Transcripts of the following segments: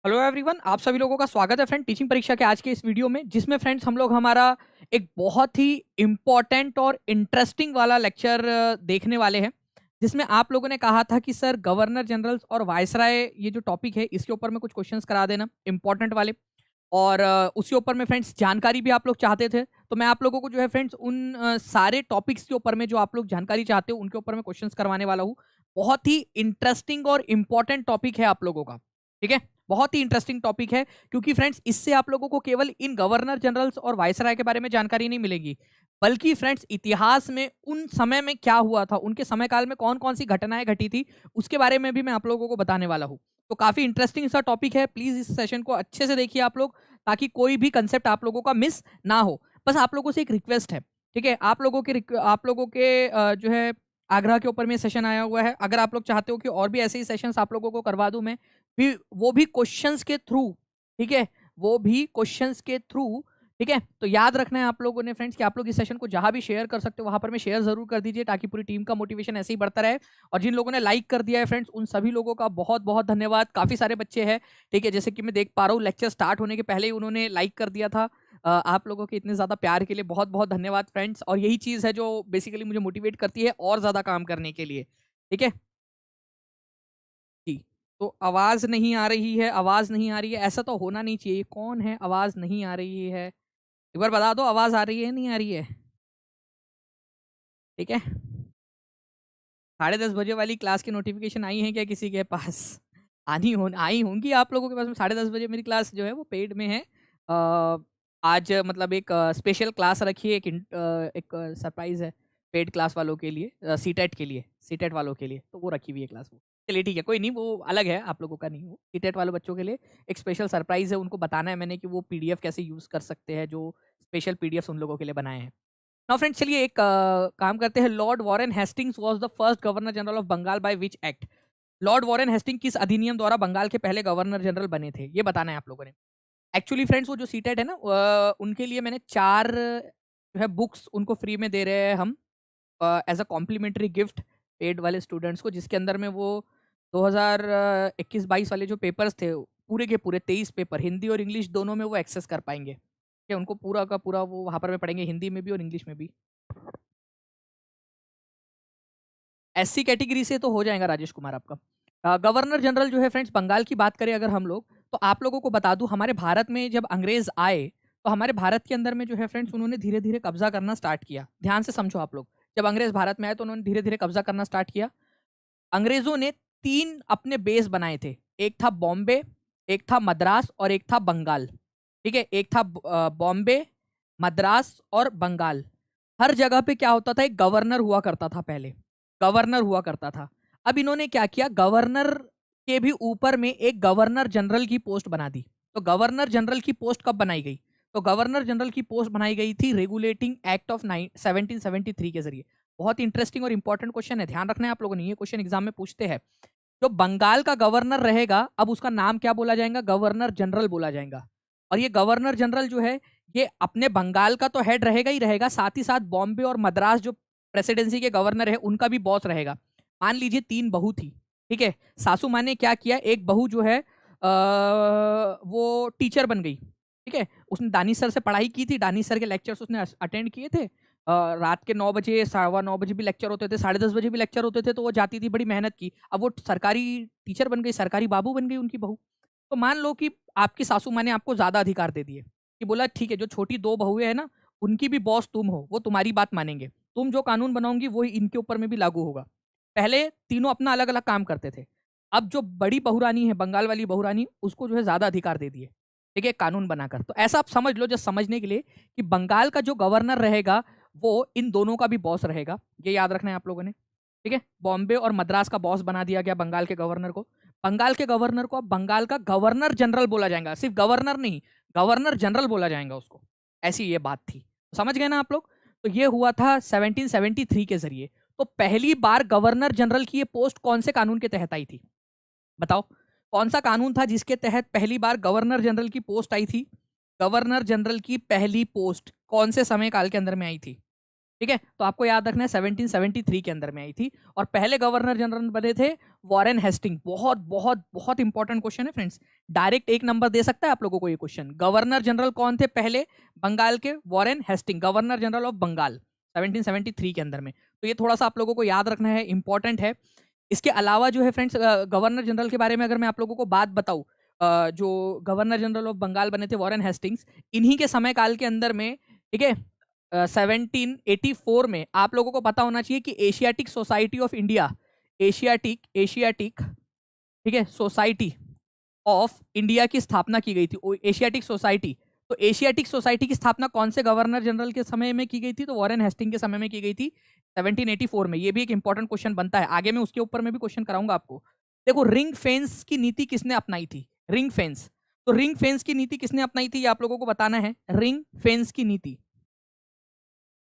Hello everyone, आप सभी लोगों का स्वागत है फ्रेंड टीचिंग परीक्षा के आज के इस वीडियो में, जिसमें फ्रेंड्स हम लोग हमारा एक बहुत ही इम्पोर्टेंट और इंटरेस्टिंग वाला लेक्चर देखने वाले हैं। जिसमें आप लोगों ने कहा था कि सर गवर्नर जनरल्स और वायसराय ये जो टॉपिक है इसके ऊपर में कुछ क्वेश्चंस करा देना इंपॉर्टेंट वाले। और उसके ऊपर में फ्रेंड्स जानकारी भी आप लोग चाहते थे, तो मैं आप लोगों को जो है फ्रेंड्स उन सारे टॉपिक्स के ऊपर में जो आप लोग जानकारी चाहते हो उनके ऊपर में क्वेश्चंस करवाने वाला हूँ। बहुत ही इंटरेस्टिंग और इम्पोर्टेंट टॉपिक है आप लोगों का। ठीक है, बहुत ही इंटरेस्टिंग टॉपिक है, क्योंकि फ्रेंड्स इससे आप लोगों को केवल इन गवर्नर जनरल्स और वायसराय के बारे में जानकारी नहीं मिलेगी, बल्कि फ्रेंड्स इतिहास में उन समय में क्या हुआ था, उनके समय काल में कौन कौन सी घटनाएं घटी थी, उसके बारे में भी मैं आप लोगों को बताने वाला हूँ। तो काफी इंटरेस्टिंग सा टॉपिक है, प्लीज इस सेशन को अच्छे से देखिए आप लोग, ताकि कोई भी कंसेप्ट आप लोगों का मिस ना हो। बस आप लोगों से एक रिक्वेस्ट है, ठीक है, आप लोगों के जो है आग्रह के ऊपर में सेशन आया हुआ है। अगर आप लोग चाहते हो कि और भी ऐसे ही सेशंस आप लोगों को करवा दूं मैं, भी वो भी क्वेश्चंस के थ्रू, ठीक है, वो भी क्वेश्चंस के थ्रू। ठीक है, तो याद रखना है आप लोगों ने फ्रेंड्स कि आप लोग इस सेशन को जहां भी शेयर कर सकते हो वहां पर में शेयर जरूर कर दीजिए, ताकि पूरी टीम का मोटिवेशन ऐसे ही बढ़ता रहे। और जिन लोगों ने लाइक कर दिया है फ्रेंड्स, उन सभी लोगों का बहुत बहुत धन्यवाद। काफी सारे बच्चे हैं, ठीक है, जैसे कि मैं देख पा रहा हूँ लेक्चर स्टार्ट होने के पहले ही उन्होंने लाइक कर दिया था। आप लोगों के इतने ज्यादा प्यार के लिए बहुत बहुत धन्यवाद फ्रेंड्स, और यही चीज है जो बेसिकली मुझे मोटिवेट करती है और ज्यादा काम करने के लिए। ठीक है जी। तो आवाज नहीं आ रही है, आवाज नहीं आ रही है, ऐसा तो होना नहीं चाहिए। कौन है आवाज नहीं आ रही है, एक बार बता दो आवाज आ रही है नहीं आ रही है। ठीक है, 10:30 बजे वाली क्लास की नोटिफिकेशन आई है क्या किसी के पास? आई होंगी आप लोगों के पास में। 10:30 बजे मेरी क्लास जो है वो पेड में है। आज मतलब एक स्पेशल क्लास रखी है, एक सरप्राइज है पेड क्लास वालों के लिए, सीटेट के लिए, सीटेट वालों के लिए, तो वो रखी हुई है क्लास वो। चलिए ठीक है, कोई नहीं, वो अलग है, आप लोगों का नहीं। वो सीटेट वाले बच्चों के लिए एक स्पेशल सरप्राइज है, उनको बताना है मैंने कि वो पीडीएफ कैसे यूज कर सकते हैं, जो स्पेशल पीडीएफ उन लोगों के लिए बनाए हैं। नाउ फ्रेंड्स, चलिए एक काम करते हैं। Lord Warren Hastings was the first governor general of Bengal by which act? Lord Warren Hastings किस अधिनियम द्वारा बंगाल के पहले गवर्नर जनरल बने थे, ये बताना है आप लोगों ने। एक्चुअली फ्रेंड्स वो जो सीटेट है ना, उनके लिए मैंने 4 जो है बुक्स उनको फ्री में दे रहे हैं हम, as a complimentary gift paid वाले स्टूडेंट्स को, जिसके अंदर में वो 2021-22 वाले जो पेपर्स थे, पूरे के पूरे 23 पेपर हिंदी और इंग्लिश दोनों में वो एक्सेस कर पाएंगे। ठीक है, उनको पूरा का पूरा वो वहां पर में पढ़ेंगे, हिंदी में भी और इंग्लिश में भी। एससी कैटेगरी से तो हो जाएगा राजेश कुमार आपका। गवर्नर जनरल जो है फ्रेंड्स, बंगाल की बात करें अगर हम लोग, तो आप लोगों को बता दूं, हमारे भारत में जब अंग्रेज आए तो हमारे भारत के अंदर में जो है फ्रेंड्स उन्होंने धीरे धीरे कब्जा करना स्टार्ट किया। ध्यान से समझो आप लोग, जब अंग्रेज भारत में आए तो उन्होंने धीरे धीरे कब्जा करना स्टार्ट किया। अंग्रेजों ने 3 अपने बेस बनाए थे, एक था बॉम्बे, एक था मद्रास और एक था बंगाल। ठीक है, एक था बॉम्बे, मद्रास और बंगाल। हर जगह पे क्या होता था, एक गवर्नर हुआ करता था पहले, गवर्नर हुआ करता था। अब इन्होंने क्या किया, गवर्नर के भी ऊपर में एक गवर्नर जनरल की पोस्ट बना दी। तो गवर्नर जनरल की पोस्ट कब बनाई गई? तो गवर्नर जनरल की पोस्ट बनाई गई थी रेगुलेटिंग एक्ट ऑफ 1773 के जरिए। बहुत इंटरेस्टिंग और इंपॉर्टेंट क्वेश्चन है, ध्यान रखना है आप लोगों ने, ये क्वेश्चन एग्जाम में पूछते हैं। जो बंगाल का गवर्नर रहेगा, अब उसका नाम क्या बोला जाएगा? गवर्नर जनरल बोला जाएगा। और ये गवर्नर जनरल जो है, ये अपने बंगाल का तो हेड रहेगा ही रहेगा, साथ ही साथ बॉम्बे और मद्रास जो प्रेसिडेंसी के गवर्नर है उनका भी बॉस रहेगा। मान लीजिए 3 बहू थी, ठीक है, सासू माँ ने क्या किया, एक बहू जो है वो टीचर बन गई। ठीक है, उसने दानिश सर से पढ़ाई की थी, दानिश सर के लेक्चर्स उसने अटेंड किए थे। रात के 9 बजे, 9:15 भी लेक्चर होते थे, 10:30 बजे भी लेक्चर होते थे, तो वो जाती थी, बड़ी मेहनत की। अब वो सरकारी टीचर बन गई, सरकारी बाबू बन गई उनकी बहू। तो मान लो कि आपकी सासू माँ ने आपको ज्यादा अधिकार दे दिए, कि बोला ठीक है, जो छोटी 2 बहुएं हैं ना, उनकी भी बॉस तुम हो, वो तुम्हारी बात मानेंगे, तुम जो कानून बनाओगी वही इनके ऊपर में भी लागू होगा। पहले तीनों अपना अलग अलग काम करते थे, अब जो बड़ी बहुरानी है, बंगाल वाली बहुरानी, उसको जो है ज्यादा अधिकार दे दिए, ठीक है, कानून बनाकर। तो ऐसा आप समझ लो, जस्ट समझने के लिए, कि बंगाल का जो गवर्नर रहेगा वो इन दोनों का भी बॉस रहेगा, ये याद रखना है आप लोगों ने। ठीक है, बॉम्बे और मद्रास का बॉस बना दिया गया बंगाल के गवर्नर को। बंगाल के गवर्नर को अब बंगाल का गवर्नर जनरल बोला जाएगा, सिर्फ गवर्नर नहीं, गवर्नर जनरल बोला जाएगा उसको। ऐसी ये बात थी, समझ गए ना आप लोग? तो ये हुआ था 1773 के जरिए। तो पहली बार गवर्नर जनरल की ये पोस्ट कौन से कानून के तहत आई थी? बताओ, कौन सा कानून था जिसके तहत पहली बार गवर्नर जनरल की पोस्ट आई थी? गवर्नर जनरल की पहली पोस्ट कौन से समय काल के अंदर में आई थी? ठीक है, तो आपको याद रखना है 1773 के अंदर में आई थी। और पहले गवर्नर जनरल बने थे वॉरेन हेस्टिंग। बहुत बहुत बहुत इंपॉर्टेंट क्वेश्चन है फ्रेंड्स, डायरेक्ट 1 नंबर दे सकता है आप लोगों को ये क्वेश्चन। गवर्नर जनरल कौन थे पहले बंगाल के? Warren Hastings, governor general of Bengal 1773 के अंदर में। तो ये थोड़ा सा आप लोगों को याद रखना है, इंपॉर्टेंट है। इसके अलावा जो है फ्रेंड्स, गवर्नर जनरल के बारे में अगर मैं आप लोगों को बात बताऊं, जो गवर्नर जनरल ऑफ बंगाल बने थे वॉरेन हेस्टिंग्स, इन्हीं के समय काल के अंदर में, ठीक है, 1784 में आप लोगों को पता होना चाहिए कि Asiatic society of India, Asiatic ठीक है सोसाइटी ऑफ इंडिया की स्थापना की गई थी। एशियाटिक सोसाइटी, तो एशियाटिक सोसाइटी की स्थापना कौन से गवर्नर जनरल के समय में की गई थी? तो वॉरेन हेस्टिंग के समय में की गई थी 1784 में। ये भी एक इंपॉर्टेंट क्वेश्चन बनता है, आगे मैं उसके ऊपर में भी क्वेश्चन कराऊंगा आपको। देखो, रिंग फेंस की नीति किसने अपनाई थी? रिंग फेंस, तो रिंग फेंस की नीति किसने अपनाई थी ये आप लोगों को बताना है। रिंग फेंस की नीति,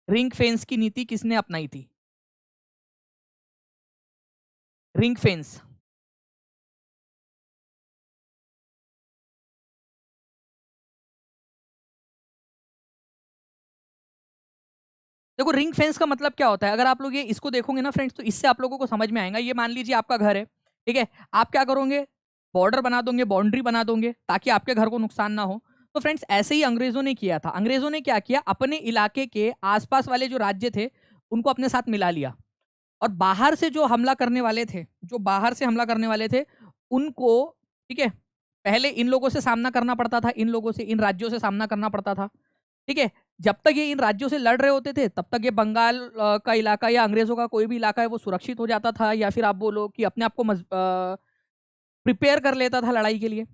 रिंग फेंस की नीति किसने अपनाई थी? रिंग फेंस, देखो रिंग फेंस का मतलब क्या होता है, अगर आप लोग ये इसको देखोगे ना फ्रेंड्स, तो इससे आप लोगों को समझ में आएगा। ये मान लीजिए आपका घर है, ठीक है, आप क्या करोगे, बॉर्डर बना दोगे, बाउंड्री बना दोगे, ताकि आपके घर को नुकसान ना हो। तो फ्रेंड्स ऐसे ही अंग्रेजों ने किया था। अंग्रेजों ने क्या किया, अपने इलाके के आसपास वाले जो राज्य थे उनको अपने साथ मिला लिया, और बाहर से जो हमला करने वाले थे, जो बाहर से हमला करने वाले थे उनको, ठीक है, पहले इन लोगों से सामना करना पड़ता था, इन लोगों से, इन राज्यों से सामना करना पड़ता था, ठीक है। जब तक ये इन राज्यों से लड़ रहे होते थे तब तक ये बंगाल का इलाका या अंग्रेजों का कोई भी इलाका है वो सुरक्षित हो जाता था, या फिर आप बोलो कि अपने आप को प्रिपेयर कर लेता था लड़ाई के लिए।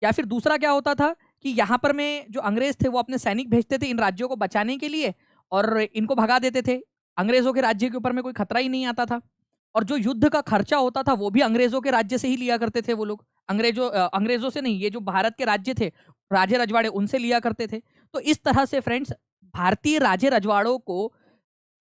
या फिर दूसरा क्या होता था कि यहाँ पर में जो अंग्रेज थे वो अपने सैनिक भेजते थे इन राज्यों को बचाने के लिए, और इनको भगा देते थे। अंग्रेजों के राज्य के ऊपर में कोई खतरा ही नहीं आता था, और जो युद्ध का खर्चा होता था वो भी अंग्रेजों के राज्य से ही लिया करते थे वो लोग। अंग्रेजों से नहीं, ये जो भारत के राज्य थे, राजे रजवाड़े, उनसे लिया करते थे। तो इस तरह से फ्रेंड्स, भारतीय राजे रजवाड़ों को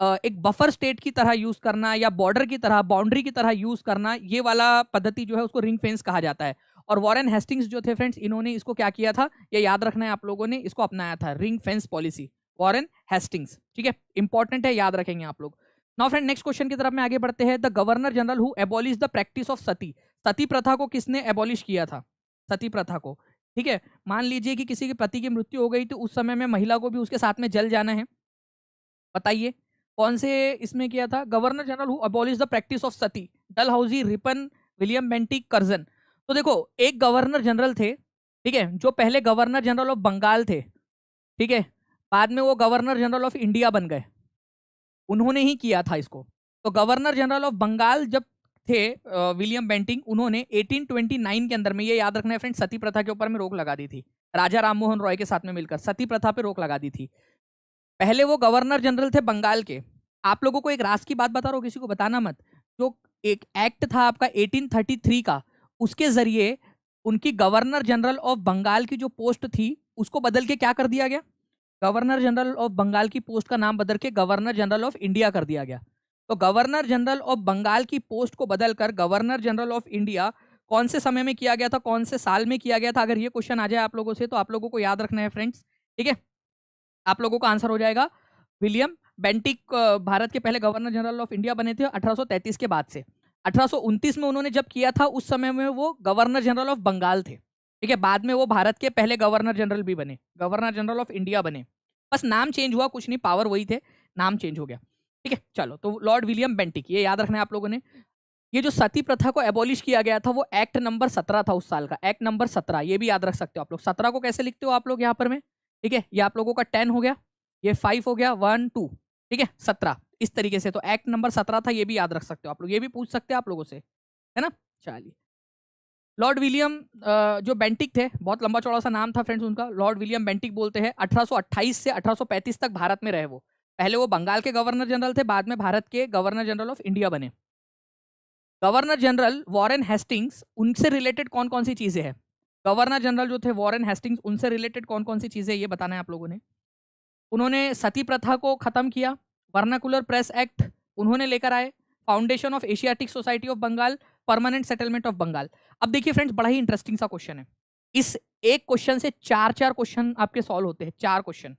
एक बफर स्टेट की तरह यूज करना, या बॉर्डर की तरह, बाउंड्री की तरह यूज करना, ये वाला पद्धति जो है उसको रिंग फेंस कहा जाता है। और वॉरेन हेस्टिंग्स जो थे फ्रेंड्स, इन्होंने इसको क्या किया था, ये याद रखना है आप लोगों ने, इसको अपनाया था, ring fence policy, Warren Hastings, ठीक है, इंपॉर्टेंट है, याद रखेंगे आप लोग। नाउ फ्रेंड, नेक्स्ट क्वेश्चन की तरफ में आगे बढ़ते हैं। The governor general who abolish the practice of sati, sati प्रथा को किसने एबॉलिश किया था? सती प्रथा को, ठीक है, मान लीजिए कि किसी के पति की मृत्यु हो गई, तो उस समय में महिला को भी उसके साथ में जल जाना है। बताइए कौन से इसमें किया था? Governor general who abolish the practice of Sati, Dalhousie, Ripon, William Bentinck, Curzon. तो देखो, एक गवर्नर जनरल थे, ठीक है, जो पहले गवर्नर जनरल ऑफ बंगाल थे, ठीक है, बाद में वो गवर्नर जनरल ऑफ इंडिया बन गए, उन्होंने ही किया था इसको। तो गवर्नर जनरल ऑफ बंगाल जब थे विलियम बेंटिंग, उन्होंने 1829 के अंदर में, ये याद रखना है फ्रेंड, सती प्रथा के ऊपर में रोक लगा दी थी। राजा राममोहन रॉय के साथ में मिलकर सती प्रथा पे रोक लगा दी थी। पहले वो गवर्नर जनरल थे बंगाल के। आप लोगों को एक राज की बात बता रहा हूँ, किसी को बताना मत। जो एक एक्ट था आपका 1833 का, उसके जरिए उनकी गवर्नर जनरल ऑफ बंगाल की जो पोस्ट थी उसको बदल के क्या कर दिया गया, गवर्नर जनरल ऑफ बंगाल की पोस्ट का नाम बदल के गवर्नर जनरल ऑफ इंडिया कर दिया गया। तो गवर्नर जनरल ऑफ बंगाल की पोस्ट को बदलकर गवर्नर जनरल ऑफ इंडिया कौन से समय में किया गया था, कौन से साल में किया गया था? अगर ये क्वेश्चन आ जाए आप लोगों से, तो आप लोगों को याद रखना है फ्रेंड्स, ठीक है, आप लोगों का आंसर हो जाएगा विलियम बेंटिक। भारत के पहले गवर्नर जनरल ऑफ इंडिया बने थे 1833 के बाद से। 1829 में उन्होंने जब किया था, उस समय में वो गवर्नर जनरल ऑफ बंगाल थे, ठीक है। बाद में वो भारत के पहले गवर्नर जनरल भी बने, गवर्नर जनरल ऑफ इंडिया बने, बस नाम चेंज हुआ, कुछ नहीं, पावर वही थे, नाम चेंज हो गया, ठीक है। चलो, तो लॉर्ड विलियम बेंटिक, ये याद रखना है आप लोगों ने। ये जो सती प्रथा को एबॉलिश किया गया था, वो एक्ट नंबर 17 था उस साल का, एक्ट नंबर 17, ये भी याद रख सकते हो आप लोग। 17 को कैसे लिखते हो आप लोग यहाँ पर में, ठीक है, ये आप लोगों का 10 हो गया, ये 5 हो गया, 1 2, ठीक है, 17, इस तरीके से। तो एक्ट नंबर 17 था, ये भी याद रख सकते हो आप लोग, ये भी पूछ सकते हैं आप लोगों से, है ना। चलिए, लॉर्ड विलियम जो बेंटिक थे, बहुत लंबा चौड़ा सा नाम था फ्रेंड्स उनका, लॉर्ड विलियम बेंटिक बोलते हैं। 1828 से 1835 तक भारत में रहे वो। पहले वो बंगाल के गवर्नर जनरल थे, बाद में भारत के गवर्नर जनरल ऑफ इंडिया बने। गवर्नर जनरल वॉरेन हेस्टिंग्स, उनसे रिलेटेड कौन कौन सी चीजें हैं? गवर्नर जनरल जो थे वॉरेन हेस्टिंग्स, उनसे रिलेटेड कौन कौन सी चीजें, ये बताना है आप लोगों ने। उन्होंने सती प्रथा को खत्म किया, वर्नाकुलर प्रेस एक्ट उन्होंने लेकर आए, foundation of Asiatic society of Bengal, permanent settlement of Bengal. अब देखिए फ्रेंड्स, बड़ा ही इंटरेस्टिंग सा क्वेश्चन है। इस एक क्वेश्चन से चार क्वेश्चन आपके सॉल्व होते हैं, 4 क्वेश्चन,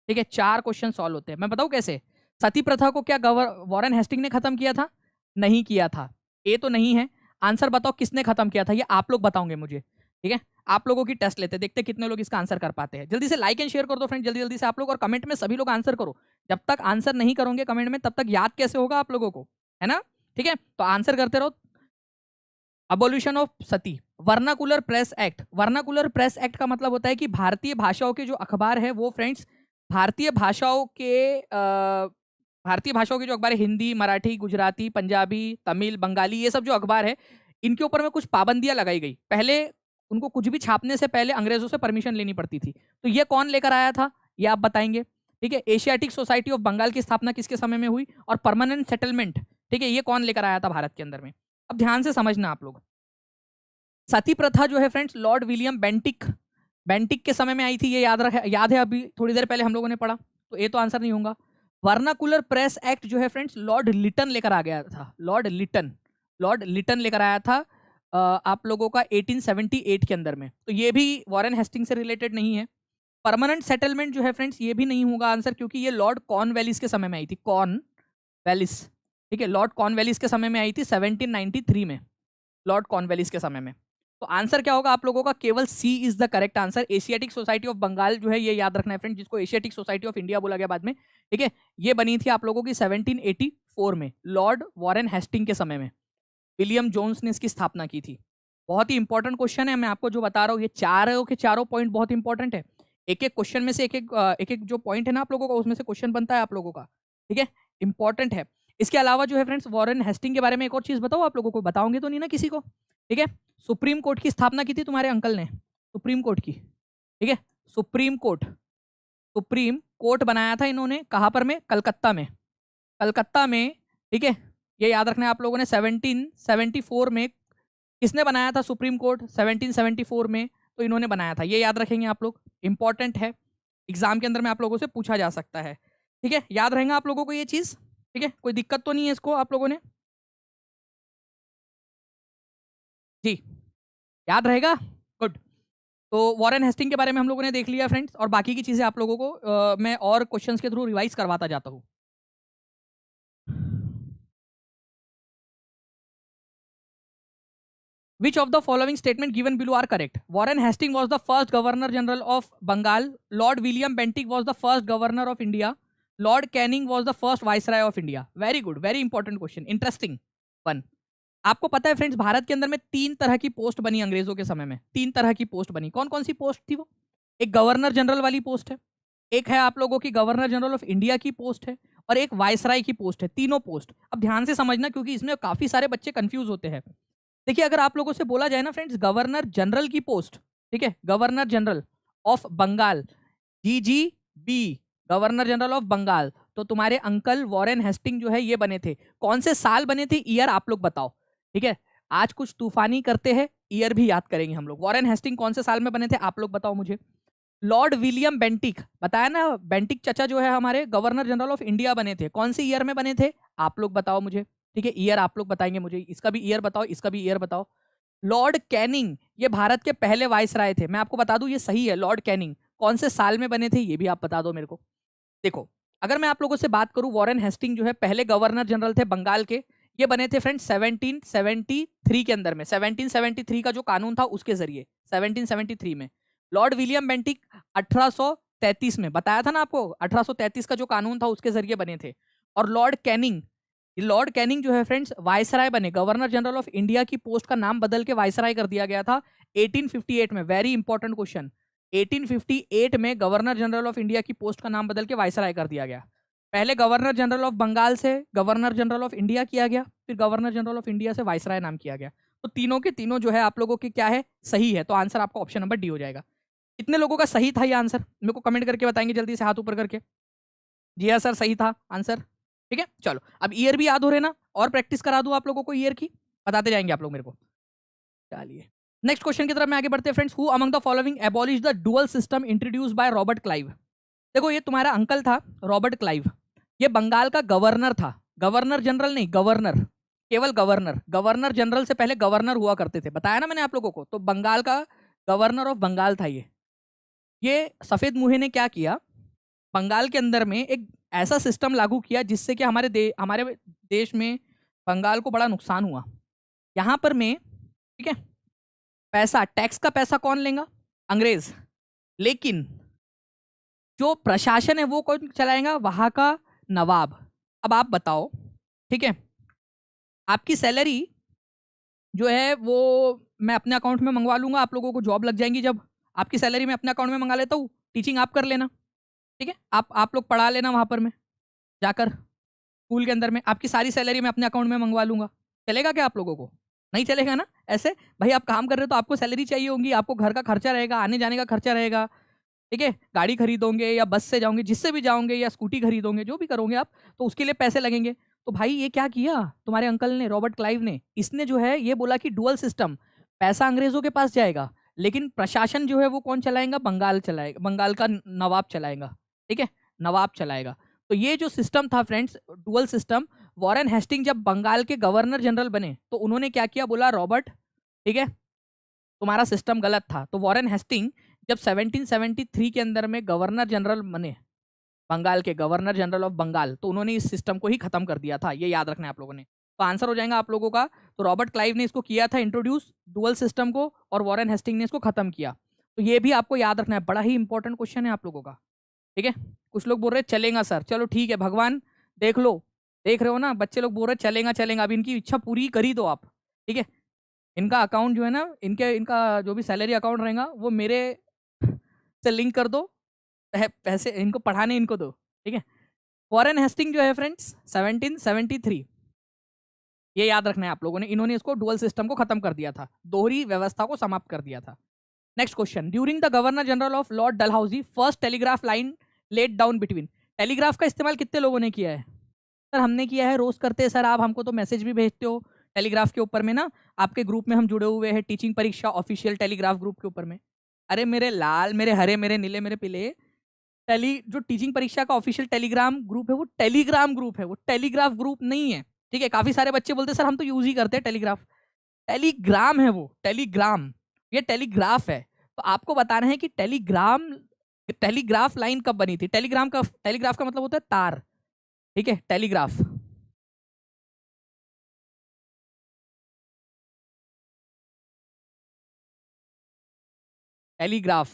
ठीक है, 4 क्वेश्चन सॉल्व होते हैं। मैं बताऊं कैसे? सती प्रथा को क्या वॉरेन हेस्टिंग ने खत्म किया था? नहीं किया था। ए तो नहीं है। आंसर बताओ किसने खत्म किया था, ये आप लोग बताओगे मुझे, ठीक है? आप लोगों की टेस्ट लेते, देखते कितने लोग इसका आंसर कर पाते हैं। जल्दी से लाइक एंड शेयर कर दो फ्रेंड, जल्दी जल्दी से आप लोग, और कमेंट में सभी लोग आंसर करो। जब तक आंसर नहीं करोगे कमेंट में, तब तक याद कैसे होगा आप लोगों को, है ना? ठीक है, तो आंसर करते रहो। Abolition of sati, vernacular press act. Vernacular press act का मतलब होता है कि भारतीय भाषाओं के जो अखबार है वो फ्रेंड्स, भारतीय भाषाओं के भारतीय भाषाओं के जो अखबार है, हिंदी, मराठी, गुजराती, पंजाबी, तमिल, बंगाली, ये सब जो अखबार है, इनके ऊपर में कुछ पाबंदियां लगाई गई। पहले उनको कुछ भी छापने से पहले अंग्रेजों से परमिशन लेनी पड़ती थी। तो ये कौन लेकर आया था, ये आप बताएंगे। ठीक है, एशियाटिक सोसाइटी ऑफ बंगाल की स्थापना किसके समय में हुई, और परमानेंट सेटलमेंट, ठीक है, ये कौन लेकर आया था भारत के अंदर में। अब ध्यान से समझना आप लोग, सती प्रथा जो है friends, Lord William Bentinck, Bentinck के समय में आई थी, ये याद है, अभी थोड़ी देर पहले हम लोगों ने पढ़ा, तो ये तो आंसर नहीं होगा। वर्नाकुलर प्रेस एक्ट जो है फ्रेंड्स, लॉर्ड लिटन लेकर आ गया था। लॉर्ड लिटन लेकर आया था आप लोगों का 1878 के अंदर में। तो ये भी वॉरेन हेस्टिंग से रिलेटेड नहीं है। परमानेंट सेटलमेंट जो है फ्रेंड्स, ये भी नहीं होगा आंसर, क्योंकि ये लॉर्ड कॉर्नवेलिस के समय में आई थी। कॉर्नवेलिस, ठीक है, लॉर्ड कॉर्नवेलिस के समय में आई थी 1793 में, लॉर्ड कॉर्नवेलिस के समय में। तो आंसर क्या होगा आप लोगों का, केवल C is the correct answer. Asiatic society of Bengal जो है, ये याद रखना है फ्रेंड, जिसको एशियाटिक सोसाइटी ऑफ इंडिया बोला गया बाद में, ठीक है, ये बनी थी आप लोगों की 1784 में, लॉर्ड वॉरेन हेस्टिंग के समय में। विलियम जोन्स ने इसकी स्थापना की थी। बहुत ही इंपॉर्टेंट क्वेश्चन है, मैं आपको जो बता रहा हूँ, ये चारों के चारों पॉइंट बहुत इंपॉर्टेंट है। एक एक क्वेश्चन में से एक एक जो पॉइंट है ना आप लोगों का, उसमें से क्वेश्चन बनता है आप लोगों का, ठीक है, इंपॉर्टेंट है। इसके अलावा जो है फ्रेंड्स, वॉरेन हेस्टिंग के बारे में एक और चीज बताओ आप लोगों को, बताओगे तो नहीं ना किसी को, ठीक है? सुप्रीम कोर्ट की स्थापना की थी तुम्हारे अंकल ने, सुप्रीम कोर्ट की, ठीक है, सुप्रीम कोर्ट बनाया था इन्होंने, कहां पर में, कलकत्ता में, कलकत्ता में, ठीक है, ये याद रखना है आप लोगों ने। 1774 में किसने बनाया था सुप्रीम कोर्ट, 1774 में, तो इन्होंने बनाया था, ये याद रखेंगे आप लोग, इंपॉर्टेंट है, एग्जाम के अंदर में आप लोगों से पूछा जा सकता है, ठीक है, याद रहेगा आप लोगों को ये चीज, ठीक है, कोई दिक्कत तो नहीं है इसको आप लोगों ने, जी, याद रहेगा, गुड। तो वॉरेन हेस्टिंग के बारे में हम लोगों ने देख लिया फ्रेंड्स, और बाकी की चीजें आप लोगों को मैं और क्वेश्चंस के थ्रू रिवाइज करवाता जाता हूँ। Which of the following statement given below are correct? Warren Hastings was the first Governor General of Bengal. Lord William Bentinck was the first Governor of India. Lord Canning was the first Viceroy of India. Very good, very important question. Interesting one. आपको पता है friends, Bharat के अंदर में 3 तरह की post बनी अंग्रेजों के समय में, 3 तरह की पोस्ट बनी। कौन कौन सी पोस्ट थी वो? एक गवर्नर जनरल वाली पोस्ट है, एक है आप लोगों की गवर्नर जनरल ऑफ इंडिया की पोस्ट है, और एक वायसराय की पोस्ट है। तीनों पोस्ट अब ध्यान से समझना, क्योंकि इसमें काफी सारे बच्चे कंफ्यूज होते हैं। देखिए, अगर आप लोगों से बोला जाए ना फ्रेंड्स, गवर्नर जनरल की पोस्ट, ठीक है, governor general of Bengal, GGB, governor general of Bengal, तो तुम्हारे अंकल वॉरेन हेस्टिंग जो है ये बने थे। कौन से साल बने थे, ईयर आप लोग बताओ, ठीक है? आज कुछ तूफानी करते हैं, ईयर भी याद करेंगे हम लोग। वॉरेन हेस्टिंग कौन से साल में बने थे आप लोग बताओ मुझे। लॉर्ड विलियम बेंटिक, बताया ना, बेंटिक चचा जो है हमारे गवर्नर जनरल ऑफ इंडिया बने थे, कौन से ईयर में बने थे आप लोग बताओ मुझे, ठीक है, ईयर आप लोग बताएंगे मुझे, इसका भी ईयर बताओ, इसका भी ईयर बताओ। लॉर्ड कैनिंग, ये भारत के पहले वाइसराय थे, मैं आपको बता दूं ये सही है, लॉर्ड कैनिंग कौन से साल में बने थे ये भी आप बता दो मेरे को। देखो, अगर मैं आप लोगों से बात करूं, वॉरेन हेस्टिंग जो है पहले गवर्नर जनरल थे बंगाल के, ये बने थे फ्रेंड्स 1773 के अंदर में, 1773 का जो कानून था उसके जरिए, 1773 में। लॉर्ड विलियम बेंटिक 1833 में, बताया था ना आपको, 1833 का जो कानून था उसके जरिए बने थे। और लॉर्ड कैनिंग जो है फ्रेंड्स वायसराय बने, गवर्नर जनरल ऑफ इंडिया की पोस्ट का नाम बदल के वायसराय कर दिया गया था 1858 में। वेरी इंपॉर्टेंट क्वेश्चन, 1858 में गवर्नर जनरल ऑफ इंडिया की पोस्ट का नाम बदल के वायसराय कर दिया गया। पहले गवर्नर जनरल ऑफ बंगाल से गवर्नर जनरल ऑफ इंडिया किया गया, फिर गवर्नर जनरल ऑफ इंडिया से वायसराय नाम किया गया। तो तीनों के तीनों जो है आप लोगों की क्या है, सही है। तो आंसर आपका ऑप्शन नंबर डी हो जाएगा। कितने लोगों का सही था ये आंसर, मेरे को कमेंट करके बताएंगे जल्दी से हाथ ऊपर करके। जी हाँ सर, सही था आंसर, ठीक है। चलो, अब ईयर भी याद हो रहे ना, और प्रैक्टिस करा दूं आप लोगों को ईयर की, बताते जाएंगे आप लोग मेरे को। चलिए, नेक्स्ट क्वेश्चन की तरफ में आगे बढ़ते हैं friends. Who among the following abolish the dual system introduce by Robert Clive. देखो, ये तुम्हारा अंकल था रॉबर्ट क्लाइव, ये बंगाल का गवर्नर था, गवर्नर जनरल नहीं, गवर्नर, केवल गवर्नर। गवर्नर जनरल से पहले गवर्नर हुआ करते थे, बताया ना मैंने आप लोगों को। तो बंगाल का गवर्नर ऑफ बंगाल था ये सफेद मुहे ने क्या किया, बंगाल के अंदर में एक ऐसा सिस्टम लागू किया जिससे कि हमारे देश में बंगाल को बड़ा नुकसान हुआ। यहाँ पर मैं, ठीक है, पैसा, टैक्स का पैसा कौन लेगा? अंग्रेज। लेकिन जो प्रशासन है वो कौन चलाएगा? वहां का नवाब। अब आप बताओ, ठीक है, आपकी सैलरी जो है वो मैं अपने अकाउंट में मंगवा लूंगा, आप लोगों को जॉब लग जाएंगी। जब आपकी सैलरी मैं अपने अकाउंट में मंगा लेता हूँ, टीचिंग आप कर लेना, ठीक है, आप लोग पढ़ा लेना वहां पर, मैं जाकर स्कूल के अंदर में आपकी सारी सैलरी मैं अपने अकाउंट में मंगवा लूंगा। चलेगा क्या आप लोगों को? नहीं चलेगा ना। ऐसे भाई आप काम कर रहे हो तो आपको सैलरी चाहिए होगी, आपको घर का खर्चा रहेगा, आने जाने का खर्चा रहेगा, ठीक है, गाड़ी खरीदोगे या बस से जाओगे, जिससे भी जाओगे, या स्कूटी खरीदोगे, जो भी करोगे आप, तो उसके लिए पैसे लगेंगे। तो भाई ये क्या किया तुम्हारे अंकल ने, रॉबर्ट क्लाइव ने? इसने जो है ये बोला कि डुअल सिस्टम, पैसा अंग्रेजों के पास जाएगा लेकिन प्रशासन जो है वो कौन चलाएगा? बंगाल चलाएगा, बंगाल का नवाब चलाएगा, ठीक है, नवाब चलाएगा। तो ये जो सिस्टम था friends, dual system, Warren Hasting जब बंगाल के गवर्नर जनरल बने तो उन्होंने क्या किया? बोला रॉबर्ट, ठीक है, तुम्हारा सिस्टम गलत था। तो वॉरेन हेस्टिंग जब 1773 के अंदर में गवर्नर जनरल बने, बंगाल के गवर्नर जनरल ऑफ बंगाल, तो उन्होंने इस सिस्टम को ही खत्म कर दिया था। ये याद रखना है आप लोगों ने। तो आंसर हो जाएगा आप लोगों का, तो रॉबर्ट क्लाइव ने इसको किया था इंट्रोड्यूस, डुअल सिस्टम को, और वॉरेन हेस्टिंग ने इसको खत्म किया। तो ये भी आपको याद रखना है, बड़ा ही इंपॉर्टेंट क्वेश्चन है आप लोगों का, ठीक है। कुछ लोग बोल रहे चलेगा सर, चलो ठीक है, भगवान देख लो, देख रहे हो ना, बच्चे लोग बोल रहे चलेगा चलेगा, अब इनकी इच्छा पूरी कर ही दो आप, ठीक है। इनका अकाउंट जो है ना, इनका जो भी सैलरी अकाउंट रहेगा वो मेरे से लिंक कर दो, पैसे इनको पढ़ाने इनको दो, ठीक है। वॉरेन हेस्टिंग जो है फ्रेंड्स 1773, ये याद रखना है आप लोगों ने, इन्होंने इसको डुअल सिस्टम को खत्म कर दिया था, दोहरी व्यवस्था को समाप्त कर दिया था। Next question, during the governor general of Lord Dalhousie first telegraph line let down between, telegraph का इस्तेमाल कितने लोगों ने किया है? सर हमने किया है, रोज करते हैं सर, आप हमको तो मैसेज भी भेजते हो टेलीग्राफ के ऊपर में ना, आपके ग्रुप में हम जुड़े हुए हैं, टीचिंग परीक्षा ऑफिशियल टेलीग्राफ ग्रुप के ऊपर में। अरे मेरे लाल, मेरे हरे, मेरे नीले, मेरे पीले, जो टीचिंग परीक्षा का ऑफिशियल टेलीग्राम ग्रुप है वो टेलीग्राम ग्रुप है, वो टेलीग्राफ ग्रुप नहीं है, ठीक है। काफी सारे बच्चे बोलते हैं सर हम तो यूज ही करते हैं टेलीग्राफ, टेलीग्राम है वो, टेलीग्राम, ये टेलीग्राफ है। तो आपको बताना है कि टेलीग्राफ लाइन कब बनी थी? टेलीग्राफ का मतलब होता है तार, ठीक है, टेलीग्राफ। टेलीग्राफ,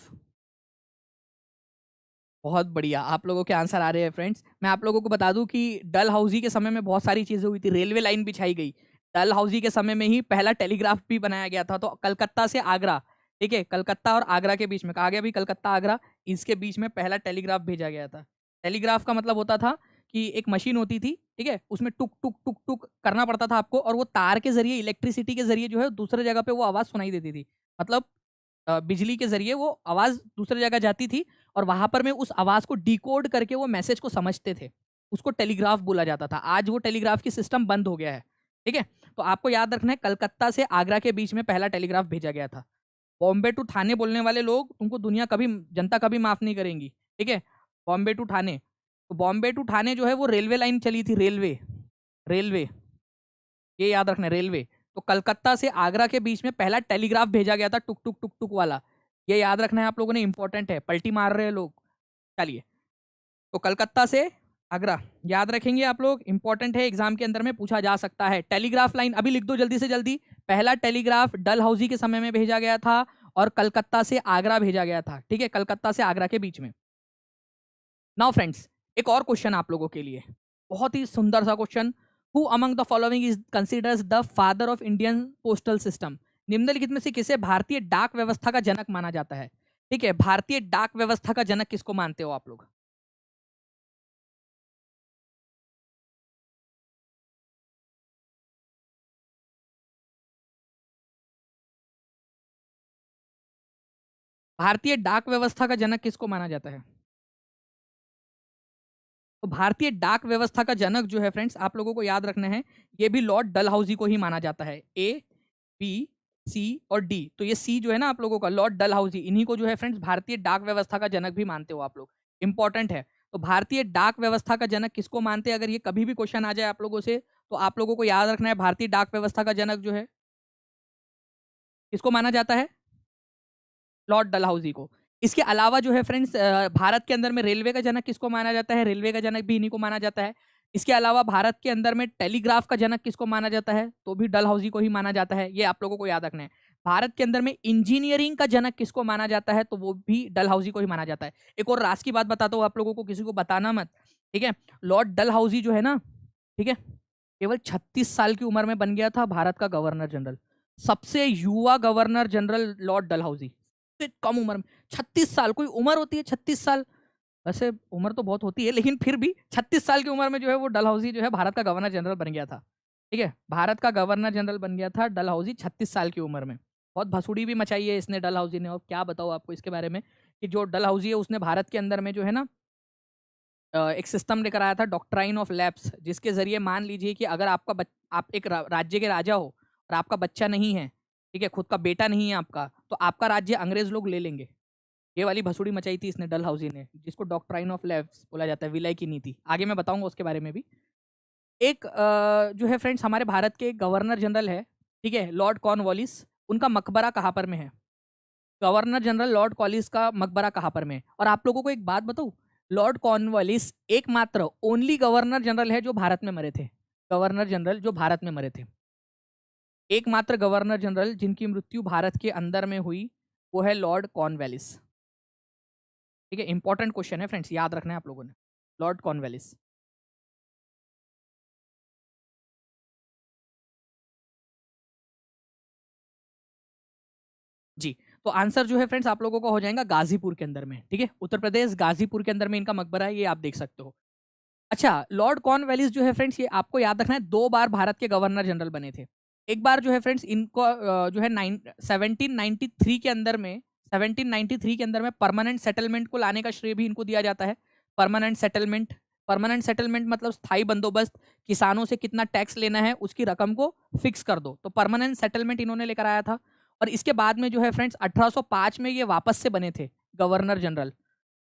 बहुत बढ़िया, आप लोगों के आंसर आ रहे हैं फ्रेंड्स। मैं आप लोगों को बता दूं कि डलहौजी के समय में बहुत सारी चीजें हुई थी, रेलवे लाइन बिछाई गई, डलहौजी के समय में ही पहला टेलीग्राफ भी बनाया गया था। तो कलकत्ता से आगरा, ठीक है, कलकत्ता और आगरा के बीच में, कहा गया भी कलकत्ता आगरा, इसके बीच में पहला टेलीग्राफ भेजा गया था। टेलीग्राफ का मतलब होता था कि एक मशीन होती थी, ठीक है, उसमें टुक टुक टुक टुक करना पड़ता था आपको, और वो तार के जरिए, इलेक्ट्रिसिटी के जरिए जो है दूसरे जगह पे वो आवाज सुनाई देती थी। मतलब बिजली के जरिए वो आवाज दूसरी जगह जाती थी, और वहां पर में उस आवाज को डिकोड करके वो मैसेज को समझते थे, उसको टेलीग्राफ बोला जाता था। आज वो टेलीग्राफ की सिस्टम बंद हो गया है, ठीक है। तो आपको याद रखना है, कलकत्ता से आगरा के बीच में पहला टेलीग्राफ भेजा गया था। बॉम्बे टू ठाणे बोलने वाले लोग, तुमको दुनिया कभी, जनता कभी माफ नहीं करेंगी, ठीक है। बॉम्बे टू ठाणे, तो बॉम्बे टू ठाणे जो है वो रेलवे लाइन चली थी, रेलवे, रेलवे, ये याद रखना है, रेलवे। तो कलकत्ता से आगरा के बीच में पहला टेलीग्राफ भेजा गया था, टुक टुक टुक टुक वाला, ये याद रखना है आप लोगों ने, इंपॉर्टेंट है, पलटी मार रहे हैं लोग। चलिए, तो कलकत्ता से आगरा याद रखेंगे आप लोग, इंपॉर्टेंट है, एग्जाम के अंदर में पूछा जा सकता है। टेलीग्राफ लाइन अभी लिख दो जल्दी से जल्दी, पहला टेलीग्राफ डलहौजी के समय में भेजा गया था और कलकत्ता से आगरा भेजा गया था, ठीक है, कलकत्ता से आगरा के बीच में। नाउ फ्रेंड्स, एक और क्वेश्चन आप लोगों के लिए, बहुत ही सुंदर सा question, who among the following is considers the father of Indian postal system, निम्नलिखित में से किसे भारतीय डाक व्यवस्था का जनक माना जाता है? ठीक है, भारतीय डाक व्यवस्था का जनक किसको मानते हो आप लोग? भारतीय डाक व्यवस्था का जनक किसको माना जाता है? तो भारतीय डाक व्यवस्था का जनक जो है फ्रेंड्स, आप लोगों को याद रखना है, ये भी लॉर्ड डलहौजी को ही माना जाता है। ए, बी, सी और डी, तो ये सी जो है ना आप लोगों का, लॉर्ड डलहौजी, इन्हीं को जो है फ्रेंड्स भारतीय डाक व्यवस्था का जनक भी मानते हो आप लोग, इंपॉर्टेंट है। तो भारतीय डाक व्यवस्था का जनक किसको मानते हैं, अगर ये कभी भी क्वेश्चन आ जाए आप लोगों से, तो आप लोगों को याद रखना है, भारतीय डाक व्यवस्था का जनक जो है किसको माना जाता है? लॉर्ड डलहौजी को। इसके अलावा जो है फ्रेंड्स भारत के अंदर में रेलवे का जनक किसको माना जाता है? रेलवे का जनक भी इन्हीं को माना जाता है। इसके अलावा भारत के अंदर में टेलीग्राफ का जनक किसको माना जाता है? तो भी डलहौजी को ही माना जाता है। ये आप लोगों को याद रखना है। भारत के अंदर में इंजीनियरिंग का जनक किसको माना जाता है? तो वो भी डलहौजी को ही माना जाता है। एक और राज की बात बताता हूँ आप लोगों को, किसी को बताना मत, ठीक है? लॉर्ड डलहौजी जो है ना, ठीक है, केवल 36 साल की उम्र में बन गया था भारत का गवर्नर जनरल। सबसे युवा गवर्नर जनरल लॉर्ड डलहौजी, कम उम्र में 36 साल। कोई उम्र होती है 36 साल? वैसे उम्र तो बहुत होती है, लेकिन फिर भी 36 साल की उम्र में जो है वो डलहौजी जो है भारत का गवर्नर जनरल बन गया था। ठीक है, भारत का गवर्नर जनरल बन गया था डलहौजी 36 साल की उम्र में। बहुत भसुड़ी भी मचाई है इसने डलहौजी ने। और क्या बताऊँ आपको इसके बारे में, कि जो डलहौजी है उसने भारत के अंदर में जो है ना एक सिस्टम लेकर आया था, डॉक्ट्राइन ऑफ लैप्स, जिसके जरिए मान लीजिए कि अगर आप एक राज्य के राजा हो और आपका बच्चा नहीं है, ठीक है, खुद का बेटा नहीं है आपका, तो आपका राज्य अंग्रेज लोग ले लेंगे। ये वाली भसुड़ी मचाई थी इसने डलहौजी ने, जिसको डॉक्ट्राइन ऑफ लैप्स बोला जाता है, विलय की नीति। आगे मैं बताऊंगा उसके बारे में भी। एक जो है फ्रेंड्स हमारे भारत के गवर्नर जनरल है, ठीक है, लॉर्ड कॉर्नवालिस। उनका मकबरा कहाँ पर में है? गवर्नर जनरल लॉर्ड कॉलिस का मकबरा कहाँ पर में है? और आप लोगों को एक बात बताऊं, लॉर्ड कॉर्नवालिस एकमात्र ओनली गवर्नर जनरल है जो भारत में मरे थे। गवर्नर जनरल जो भारत में मरे थे, एकमात्र गवर्नर जनरल जिनकी मृत्यु भारत के अंदर में हुई, वो है लॉर्ड कॉर्नवालिस। ठीक है, इंपॉर्टेंट क्वेश्चन है फ्रेंड्स, याद रखना है आप लोगों ने, लॉर्ड कॉर्नवालिस। जी, तो आंसर जो है फ्रेंड्स आप लोगों का हो जाएगा गाजीपुर के अंदर में। ठीक है, उत्तर प्रदेश गाजीपुर के अंदर में इनका मकबरा है, ये आप देख सकते हो। अच्छा, लॉर्ड कॉर्नवालिस जो है फ्रेंड्स, ये आपको याद रखना है, 2 बार भारत के गवर्नर जनरल बने थे। एक बार जो है फ्रेंड्स इनको जो है 1793 के अंदर में 1793 के अंदर में परमानेंट सेटलमेंट को लाने का श्रेय भी इनको दिया जाता है। परमानेंट सेटलमेंट मतलब स्थायी बंदोबस्त, किसानों से कितना टैक्स लेना है उसकी रकम को फिक्स कर दो, तो परमानेंट सेटलमेंट इन्होंने लेकर आया था। और इसके बाद में जो है फ्रेंड्स 1805 में ये वापस से बने थे गवर्नर जनरल।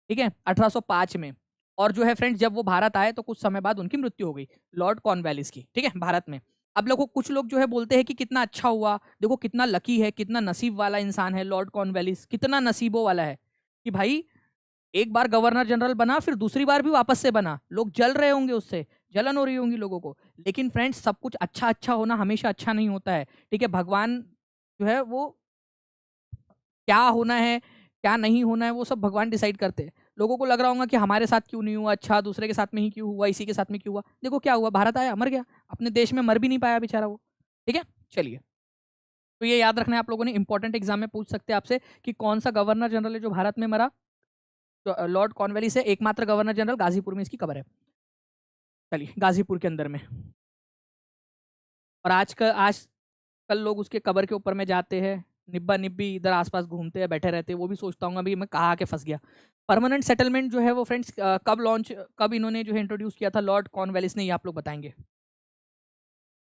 ठीक है, 1805 में। और जो है फ्रेंड्स जब वो भारत आए तो कुछ समय बाद उनकी मृत्यु हो गई, लॉर्ड कॉर्नवालिस की। ठीक है, भारत में। अब लोगों कुछ लोग जो है बोलते हैं कि कितना अच्छा हुआ, देखो कितना लकी है, कितना नसीब वाला इंसान है लॉर्ड कॉर्नवालिस, कितना नसीबों वाला है कि भाई एक बार गवर्नर जनरल बना, फिर दूसरी बार भी वापस से बना। लोग जल रहे होंगे उससे, जलन हो रही होंगी लोगों को, लेकिन फ्रेंड्स सब कुछ अच्छा अच्छा होना हमेशा अच्छा नहीं होता है। ठीक है, भगवान जो है वो क्या होना है क्या नहीं होना है वो सब भगवान डिसाइड करते हैं। लोगों को लग रहा होगा कि हमारे साथ क्यों नहीं हुआ, अच्छा दूसरे के साथ में ही क्यों हुआ, इसी के साथ में क्यों हुआ। देखो क्या हुआ, भारत आया मर गया, अपने देश में मर भी नहीं पाया बेचारा वो। ठीक है, चलिए, तो ये याद रखना है आप लोगों ने, इंपॉर्टेंट एग्जाम में पूछ सकते हैं आपसे कि कौन सा गवर्नर जनरल है जो भारत में मरा। तो लॉर्ड कॉर्नवालिस से एकमात्र गवर्नर जनरल, गाजीपुर में इसकी कब्र है। चलिए, गाजीपुर के अंदर में। और आज कल लोग उसके कब्र के ऊपर में जाते हैं, निब्बा निब्बी इधर आसपास घूमते हैं, बैठे रहते हैं। वो भी सोचता हूँ अभी मैं कहाँ आके फंस गया। परमानेंट सेटलमेंट जो है वो फ्रेंड्स कब इन्होंने जो है इंट्रोड्यूस किया था लॉर्ड कॉर्नवालिस ने, ये आप लोग बताएंगे।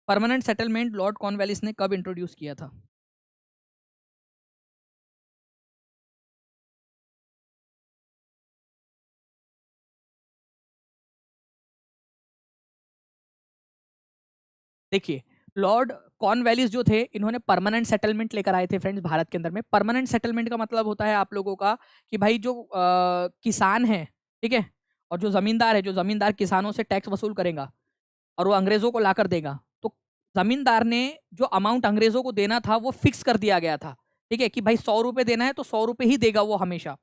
परमानेंट सेटलमेंट लॉर्ड कॉर्नवालिस ने कब इंट्रोड्यूस किया था? देखिए, लॉर्ड कॉर्नवालिस जो थे इन्होंने परमानेंट सेटलमेंट लेकर आए थे फ्रेंड्स भारत के अंदर में। परमानेंट सेटलमेंट का मतलब होता है आप लोगों का कि भाई जो किसान है, ठीक है, और जो जमींदार है, जो जमींदार किसानों से टैक्स वसूल करेगा और वो अंग्रेजों को लाकर देगा, तो जमींदार ने जो अमाउंट अंग्रेजों को देना था वो फिक्स कर दिया गया था। ठीक है, कि भाई 100 रुपए देना है तो 100 रुपए ही देगा वो हमेशा।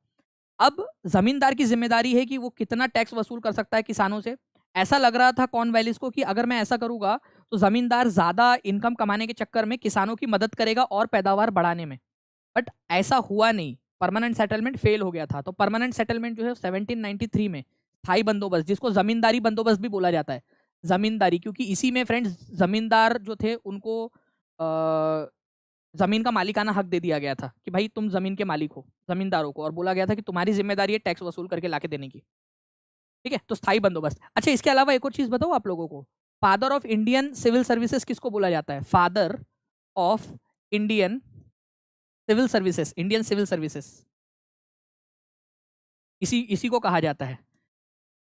अब जमींदार की जिम्मेदारी है कि वो कितना टैक्स वसूल कर सकता है किसानों से। ऐसा लग रहा था कॉर्नवालिस को कि अगर मैं ऐसा करूंगा तो जमींदार ज्यादा इनकम कमाने के चक्कर में किसानों की मदद करेगा और पैदावार बढ़ाने में। बट ऐसा हुआ नहीं, परमानेंट सेटलमेंट फेल हो गया था। तो परमानेंट सेटलमेंट जो है 1793 में, स्थायी बंदोबस्त जिसको जमींदारी बंदोबस्त भी बोला जाता है, जमींदारी, क्योंकि इसी में फ्रेंड्स जमींदार जो थे उनको जमीन का मालिकाना हक दे दिया गया था कि भाई तुम जमीन के मालिक हो, जमींदारों को, और बोला गया था कि तुम्हारी जिम्मेदारी है टैक्स वसूल करके लाके देने की। ठीक है, तो स्थायी बंदोबस्त। अच्छा, इसके अलावा एक और चीज बताओ आप लोगों को, father of Indian civil services किसको बोला जाता है? Father of Indian civil services, Indian civil services, इसी इसी को कहा जाता है।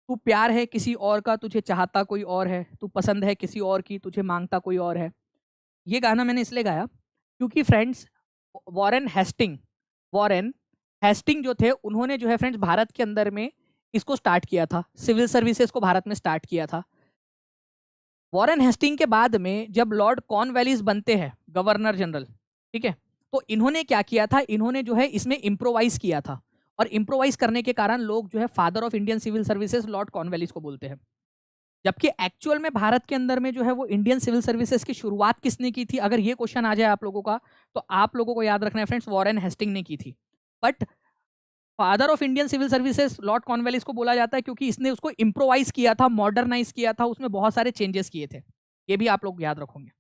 तू प्यार है किसी और का, तुझे चाहता कोई और है, तू पसंद है किसी और की, तुझे मांगता कोई और है। ये गाना मैंने इसलिए गाया क्योंकि friends Warren Hasting, Warren Hasting जो थे उन्होंने जो है फ्रेंड्स भारत के अंदर में इसको स्टार्ट किया था, सिविल सर्विसेज को भारत में स्टार्ट किया था। वॉरेन हेस्टिंग के बाद में जब लॉर्ड कॉर्नवालिस बनते हैं गवर्नर जनरल, ठीक है, तो इन्होंने क्या किया था, इन्होंने जो है इसमें इम्प्रोवाइज किया था, और इम्प्रोवाइज करने के कारण लोग जो है father of Indian civil services Lord Cornwallis को बोलते हैं। जबकि एक्चुअल में भारत के अंदर में जो है वो इंडियन सिविल सर्विसेज की शुरुआत किसने की थी, अगर ये क्वेश्चन आ जाए आप लोगों का, तो आप लोगों को याद रखना है फ्रेंड्स, वॉरेन हेस्टिंग ने की थी। But father of Indian civil services Lord Cornwallis को बोला जाता है क्योंकि इसने उसको इम्प्रोवाइज किया था, मॉडर्नाइज किया था, उसमें बहुत सारे चेंजेस किए थे। ये भी आप लोग याद रखोगे।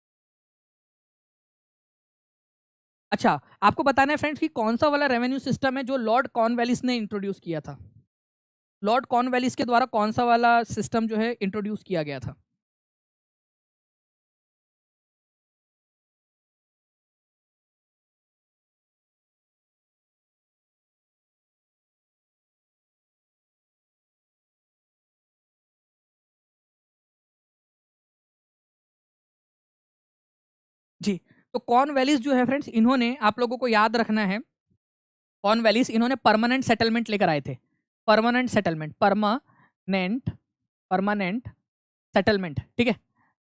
अच्छा, आपको बताना है फ्रेंड्स कि कौन सा वाला रेवेन्यू सिस्टम है जो लॉर्ड कॉर्नवालिस ने इंट्रोड्यूस किया था। लॉर्ड कॉर्नवालिस के द्वारा कौन सा वाला सिस्टम जो है इंट्रोड्यूस किया गया था। जी, तो कॉर्नवालिस जो है फ्रेंड्स, इन्होंने, आप लोगों को याद रखना है, कॉर्नवालिस इन्होंने परमानेंट सेटलमेंट लेकर आए थे। Permanent settlement, permanent, permanent settlement, ठीक है,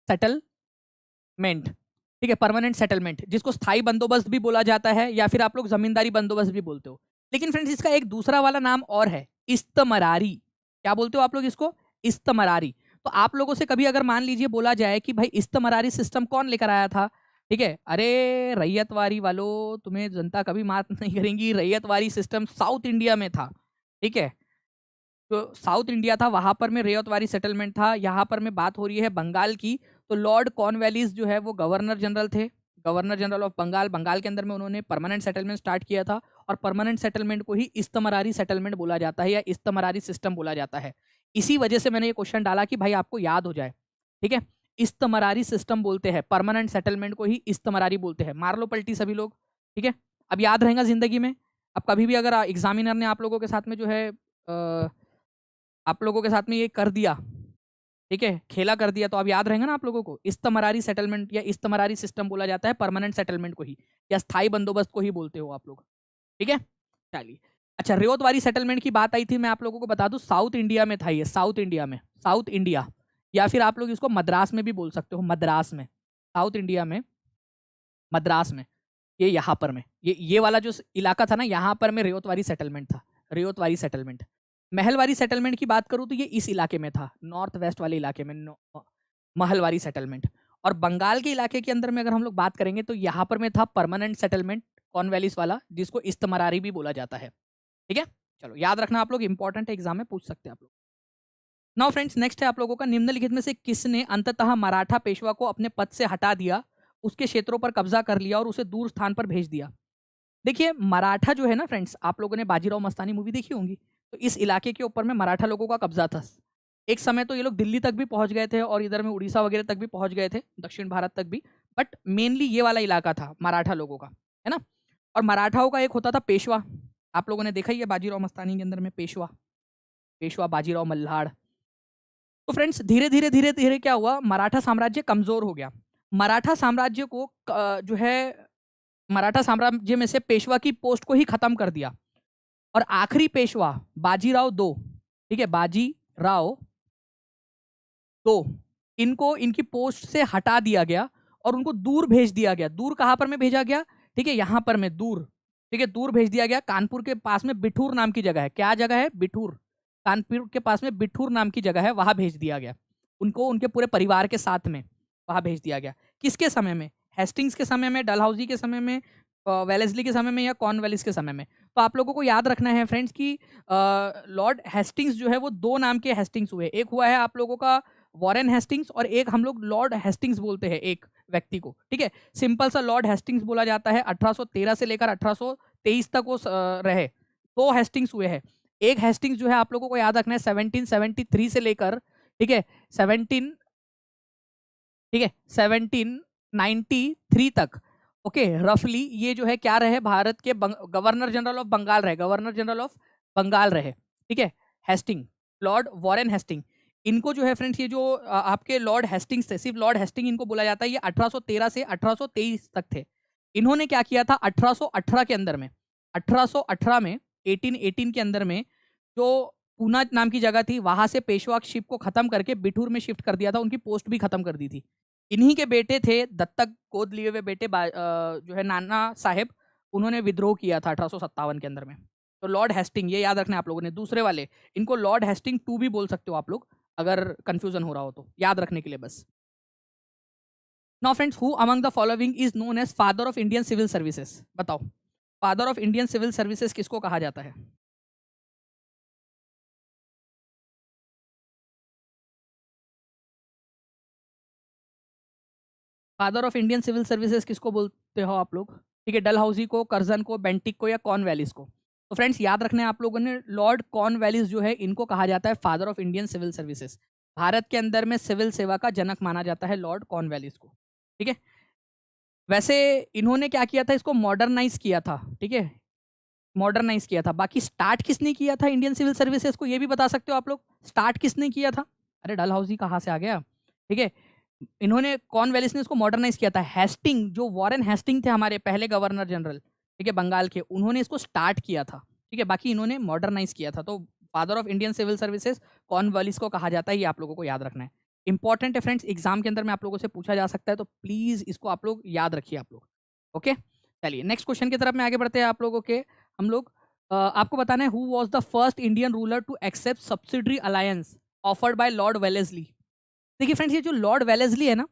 सेटलमेंट, ठीक है, परमानेंट सेटलमेंट, जिसको स्थायी बंदोबस्त भी बोला जाता है या फिर आप लोग जमींदारी बंदोबस्त भी बोलते हो। लेकिन फ्रेंड्स इसका एक दूसरा वाला नाम और है, इस्तमरारी। क्या बोलते हो आप लोग इसको? इस्तमरारी। तो आप लोगों से कभी अगर मान लीजिए बोला जाए कि भाई इस्तमरारी सिस्टम कौन लेकर आया था, ठीक है, अरे रैयतवारी वालों, तुम्हें जनता कभी माफ नहीं करेंगी, रैयतवारी सिस्टम साउथ इंडिया में था, ठीक है, तो साउथ इंडिया था, वहां पर में रैयतवारी सेटलमेंट था। यहाँ पर में बात हो रही है बंगाल की, तो लॉर्ड कॉर्नवालिस जो है वो गवर्नर जनरल थे, governor general of Bengal. Bengal के अंदर में उन्होंने परमानेंट सेटलमेंट स्टार्ट किया था, और परमानेंट सेटलमेंट को ही इस्तमरारी सेटलमेंट बोला जाता है या इस्तमरारी सिस्टम बोला जाता है। इसी वजह से मैंने ये क्वेश्चन डाला कि भाई आपको याद हो जाए, ठीक है, इस्तमरारी सिस्टम बोलते हैं, परमानेंट सेटलमेंट को ही इस्तमरारी बोलते हैं। मार लो पलटी सभी लोग, ठीक है, अब याद रहेगा जिंदगी में। अब कभी भी अगर एग्जामिनर ने आप लोगों के साथ में जो है आप लोगों के साथ में ये कर दिया, ठीक है, खेला कर दिया, तो अब याद रहेगा ना आप लोगों को, इस्तमरारी सेटलमेंट या इस्तमरारी सिस्टम बोला जाता है परमानेंट सेटलमेंट को ही, या स्थायी बंदोबस्त को ही बोलते हो आप लोग, ठीक है। चलिए, अच्छा, रेवतवारी सेटलमेंट की बात आई थी, मैं आप लोगों को बता दूं साउथ इंडिया में था ये, साउथ इंडिया में, साउथ इंडिया, या फिर आप लोग इसको मद्रास में भी बोल सकते हो, मद्रास में, साउथ इंडिया में, मद्रास में, ये यहाँ पर में, ये वाला जो इलाका था ना, यहाँ पर में रेवतवारी सेटलमेंट था, रेवतवारी सेटलमेंट। महलवारी सेटलमेंट की बात करूं तो ये इस इलाके में था, नॉर्थ वेस्ट वाले इलाके में, महलवारी सेटलमेंट। और बंगाल के इलाके के अंदर में अगर हम लोग बात करेंगे तो यहाँ पर में था परमानेंट सेटलमेंट, कॉर्नवालिस वाला, जिसको इस्तमरारी भी बोला जाता है, ठीक है। चलो याद रखना आप लोग, इंपॉर्टेंट एग्जाम में पूछ सकते हैं आप लोग। नाउ फ्रेंड्स, नेक्स्ट है आप लोगों का, निम्नलिखित में से किसने अंततः मराठा पेशवा को अपने पद से हटा दिया, उसके क्षेत्रों पर कब्जा कर लिया और उसे दूर स्थान पर भेज दिया। देखिए, मराठा जो है ना फ्रेंड्स, आप लोगों ने बाजीराव मस्तानी मूवी देखी होंगी, तो इस इलाके के ऊपर में मराठा लोगों का कब्जा था। एक समय तो ये लोग दिल्ली तक भी पहुंच गए थे, और इधर में उड़ीसा वगैरह तक भी पहुंच गए थे, दक्षिण भारत तक भी, बट मेनली ये वाला इलाका था मराठा लोगों का, है ना। और मराठाओं का एक होता था पेशवा, आप लोगों ने देखा ही है बाजीराव मस्तानी के अंदर में, पेशवा, पेशवा बाजीराव मल्हार। तो फ्रेंड्स धीरे धीरे धीरे धीरे क्या हुआ, मराठा साम्राज्य कमजोर हो गया। मराठा साम्राज्य को जो है, मराठा साम्राज्य में से पेशवा की पोस्ट को ही खत्म कर दिया, और आखिरी पेशवा बाजीराव दो, ठीक है, बाजीराव दो, इनको इनकी पोस्ट से हटा दिया गया और उनको दूर भेज दिया गया। दूर कहां पर में भेजा गया, ठीक है, यहां पर में दूर, ठीक है, दूर भेज दिया गया। कानपुर के पास में बिठूर नाम की जगह है, क्या जगह है, बिठूर, कानपुर के पास में बिठूर नाम की जगह है, वहां भेज दिया गया उनको, उनके पूरे परिवार के साथ में वहां भेज दिया गया। किसके समय में, हेस्टिंग्स के समय में, डलहौजी के समय में, वेलेस्ली के समय में, या कॉर्नवालिस के समय में। तो आप लोगों को याद रखना है फ्रेंड्स कि लॉर्ड हेस्टिंग्स जो है वो दो नाम के हेस्टिंग्स हुए, एक हुआ है आप लोगों का वॉरेन हेस्टिंग्स, और एक हम लोग लॉर्ड हेस्टिंग्स बोलते हैं एक व्यक्ति को, ठीक है, सिंपल सा लॉर्ड हेस्टिंग्स बोला जाता है। 1813 से लेकर 1823 तक वो रहे, दो हेस्टिंग्स हुए हैं। एक हेस्टिंग्स जो है आप लोगों को याद रखना है 1773 से लेकर, ठीक है, 1793 तक, ओके, रफली ये जो है क्या रहे, भारत के गवर्नर जनरल ऑफ बंगाल रहे, गवर्नर जनरल ऑफ बंगाल रहे, ठीक है, हेस्टिंग, लॉर्ड वॉरेन हेस्टिंग। इनको जो है फ्रेंड्स, ये जो आपके लॉर्ड हेस्टिंग्स थे, सिर्फ लॉर्ड हेस्टिंग इनको बोला जाता है, ये 1813 से 1823 तक थे। इन्होंने क्या किया था 1818 के अंदर में, 1818 में 1818 के अंदर में जो पूना नाम की जगह थी, वहां से पेशवाशिप को खत्म करके बिठूर में शिफ्ट कर दिया था, उनकी पोस्ट भी खत्म कर दी थी। इन्हीं के बेटे थे, दत्तक गोद लिए हुए बेटे जो है नाना साहेब, उन्होंने विद्रोह किया था 1857 के अंदर में। तो लॉर्ड हेस्टिंग, ये याद रखना है आप लोगों ने। दूसरे वाले इनको लॉर्ड हेस्टिंग टू भी बोल सकते हो आप लोग, अगर कंफ्यूजन हो रहा हो तो, याद रखने के लिए बस। Now friends, who among the following is known as father of Indian civil services? बताओ, father of Indian civil services किसको कहा जाता है? Father of Indian civil services किसको बोलते हो आप लोग? ठीक है, डलहौजी को, कर्जन को, बेंटिक को, या कॉर्नवालिस को? तो फ्रेंड्स याद रखना है आप लोगों ने, लॉर्ड कॉर्नवालिस जो है, इनको कहा जाता है father of Indian civil services. Bharat के अंदर में सिविल सेवा का जनक माना जाता है लॉर्ड कॉर्नवालिस को। ठीक है, वैसे इन्होंने क्या किया था, इसको मॉडर्नाइज किया था। ठीक है, मॉडर्नाइज किया था। बाकी स्टार्ट किसने किया था इंडियन सिविल सर्विसेज को, ये भी बता सकते हो आप लोग, स्टार्ट किसने किया था? अरे डलहौजी कहाँ से आ गया? ठीक है, इन्होंने, कॉर्नवालिस ने इसको मॉडर्नाइज किया था। हेस्टिंग, जो वॉरेन हेस्टिंग थे हमारे पहले गवर्नर जनरल, ठीक है, बंगाल के, उन्होंने इसको स्टार्ट किया था। ठीक है, बाकी इन्होंने मॉडर्नाइज किया था। तो father of Indian civil services Cornwallis को कहा जाता है, ये आप लोगों को याद रखना है। इंपॉर्टेंट है फ्रेंड्स, एग्जाम के अंदर में आप लोगों से पूछा जा सकता है, तो प्लीज इसको आप लोग याद रखिए आप लोग। ओके, चलिए नेक्स्ट क्वेश्चन की तरफ में आगे बढ़ते हैं आप लोगों के। हम लोग आपको बताना है, who was the first Indian ruler to accept subsidiary alliance offered by Lord Wellesley? देखिए फ्रेंड्स, ये जो लॉर्ड वेलेस्ली है ना,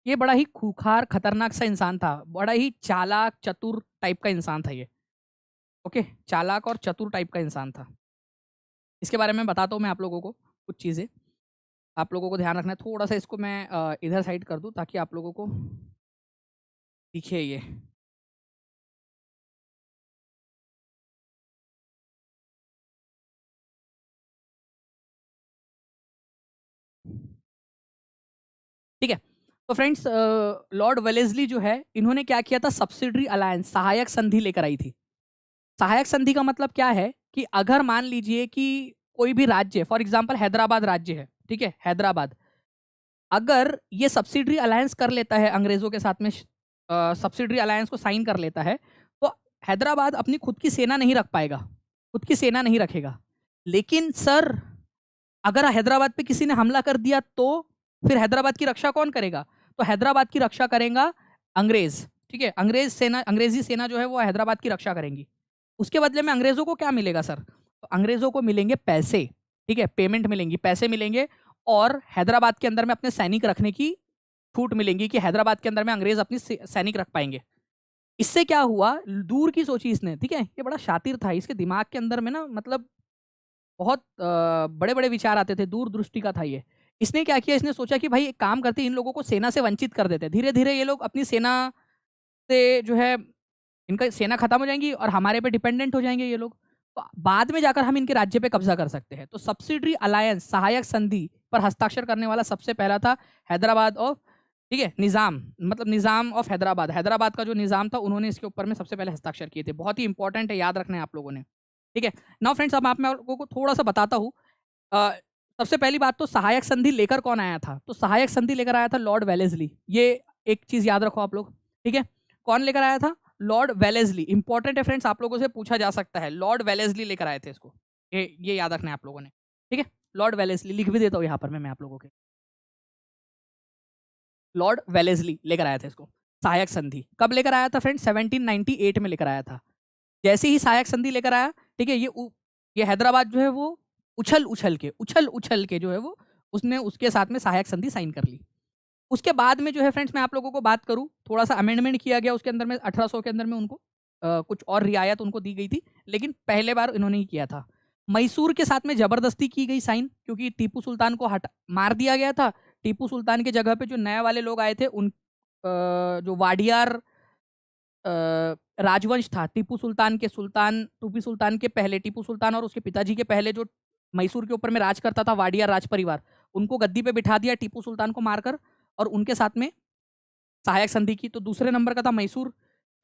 ये बड़ा ही खूंखार खतरनाक सा इंसान था, बड़ा ही चालाक चतुर टाइप का इंसान था ये। ओके, चालाक और चतुर टाइप का इंसान था। इसके बारे में बताता हूँ मैं आप लोगों को कुछ चीज़ें, आप लोगों को ध्यान रखना है। थोड़ा सा इसको मैं इधर साइड कर दूँ ताकि आप लोगों को दिखे ये। ठीक है, तो फ्रेंड्स लॉर्ड वेलेस्ली जो है, इन्होंने क्या किया था, सब्सिडरी अलायंस, सहायक संधि लेकर आई थी। सहायक संधि का मतलब क्या है कि अगर मान लीजिए कि कोई भी राज्य, फॉर एग्जांपल हैदराबाद राज्य है, ठीक है, हैदराबाद अगर ये सब्सिडरी अलायंस कर लेता है अंग्रेजों के साथ में, सब्सिडरी अलायंस को साइन कर लेता है, तो हैदराबाद अपनी खुद की सेना नहीं रख पाएगा, खुद की सेना नहीं रखेगा। लेकिन सर, अगर हैदराबाद पे किसी ने हमला कर दिया तो फिर हैदराबाद की रक्षा कौन करेगा? तो हैदराबाद की रक्षा करेगा अंग्रेज। ठीक है, अंग्रेज सेना, अंग्रेजी सेना जो है वो हैदराबाद की रक्षा करेंगी। उसके बदले में अंग्रेजों को क्या मिलेगा सर? तो अंग्रेजों को मिलेंगे पैसे। ठीक है, पेमेंट मिलेंगी, पैसे मिलेंगे, और हैदराबाद के अंदर में अपने सैनिक रखने की छूट मिलेंगी कि हैदराबाद के अंदर में अंग्रेज अपनी सैनिक रख पाएंगे। इससे क्या हुआ, दूर की सोची इसने। ठीक है, ये बड़ा शातिर था, इसके दिमाग के अंदर में ना, मतलब बहुत बड़े बड़े विचार आते थे, दूरदृष्टि का था ये। इसने क्या किया, इसने सोचा कि भाई एक काम करते, इन लोगों को सेना से वंचित कर देते, धीरे धीरे ये लोग अपनी सेना से जो है, इनका सेना खत्म हो जाएंगी और हमारे पे डिपेंडेंट हो जाएंगे ये लोग, तो बाद में जाकर हम इनके राज्य पे कब्जा कर सकते हैं। तो सब्सिडरी अलायंस, सहायक संधि पर हस्ताक्षर करने वाला सबसे पहला था हैदराबाद ऑफ, ठीक है, निजाम, मतलब निजाम ऑफ हैदराबाद, हैदराबाद का जो निजाम था, उन्होंने इसके ऊपर में सबसे पहले हस्ताक्षर किए थे। बहुत ही इंपॉर्टेंट है, याद रखना है आप लोगों ने। ठीक है, नाउ फ्रेंड्स, अब मैं आप लोगों को थोड़ा सा बताता हूँ। सबसे पहली बात तो, सहायक संधि लेकर कौन आया था? तो सहायक संधि लेकर आया था लॉर्ड वेलेस्ली। ये एक चीज याद रखो आप लोग। ठीक है, कौन लेकर आया था? Lord Wellesley. इंपॉर्टेंट है फ्रेंड्स, आप लोगों से पूछा जा सकता है, लॉर्ड वेलेस्ली लेकर आए थे इसको, ये याद रखना है आप लोगों ने। ठीक है, लॉर्ड वेलेस्ली लिख भी देता हूँ यहाँ पर मैं आप लोगों के, लॉर्ड वेलेस्ली लेकर आया था इसको। सहायक संधि कब लेकर आया था फ्रेंड्स? 1798 में लेकर आया था। जैसे ही सहायक संधि लेकर आया, ठीक है, ये हैदराबाद जो है वो उछल उछल के जो है वो, उसने उसके साथ में सहायक संधि साइन कर ली। उसके बाद में जो है फ्रेंड्स, मैं आप लोगों को बात करूं, थोड़ा सा अमेंडमेंट किया गया उसके अंदर में, 1800 के अंदर में उनको कुछ और रियायत उनको दी गई थी, लेकिन पहले बार इन्होंने ही किया था। मैसूर के साथ में जबरदस्ती की गई साइन, क्योंकि टीपू सुल्तान को मार दिया गया था। टीपू सुल्तान के जगह पे जो नए वाले लोग आए थे, उन जो वाडियार राजवंश था, टीपू सुल्तान के पहले, टीपू सुल्तान और उसके पिताजी के पहले जो मैसूर के ऊपर में राज करता था वाडियार राज परिवार, उनको गद्दी पे बिठा दिया टीपू सुल्तान को मारकर, और उनके साथ में सहायक संधि की। तो दूसरे नंबर का था मैसूर।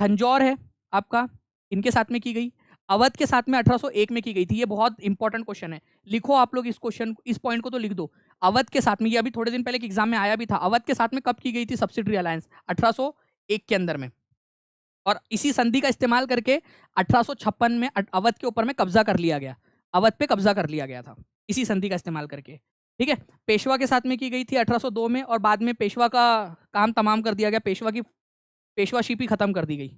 तंजौर है आपका, इनके साथ में की गई। अवध के साथ में 1801 में की गई थी। ये बहुत इंपॉर्टेंट क्वेश्चन है, लिखो आप लोग इस क्वेश्चन, इस पॉइंट को तो लिख दो। अवध के साथ में, ये अभी थोड़े दिन पहले एग्जाम में आया भी था, अवध के साथ में कब की गई थी सब्सिडरी अलायंस? 1801 के अंदर में। और इसी संधि का इस्तेमाल करके 1856 में अवध के ऊपर में कब्जा कर लिया गया, अवध पे कब्जा कर लिया गया था इसी संधि का इस्तेमाल करके। ठीक है, पेशवा के साथ में की गई थी 1802 में, और बाद में पेशवा का काम तमाम कर दिया गया, पेशवाशिप ही खत्म कर दी गई।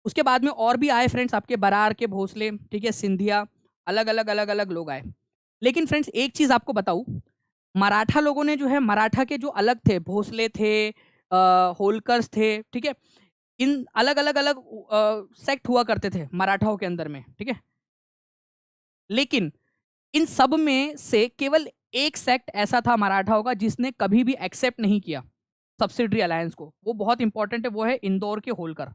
उसके बाद में और भी आए फ्रेंड्स, आपके बरार के भोसले, ठीक है, सिंधिया, अलग अलग लोग आए। लेकिन फ्रेंड्स एक चीज आपको बताऊं, मराठा लोगों ने जो है, मराठा के जो अलग थे, भोसले थे, होलकर्स थे, ठीक है, इन अलग अलग सेक्ट हुआ करते थे मराठाओं के अंदर में, ठीक है। लेकिन इन सब में से केवल एक सेक्ट ऐसा था मराठाओं का जिसने कभी भी एक्सेप्ट नहीं किया सब्सिडरी अलायंस को, वो बहुत इंपॉर्टेंट है, वो है इंदौर के होलकर।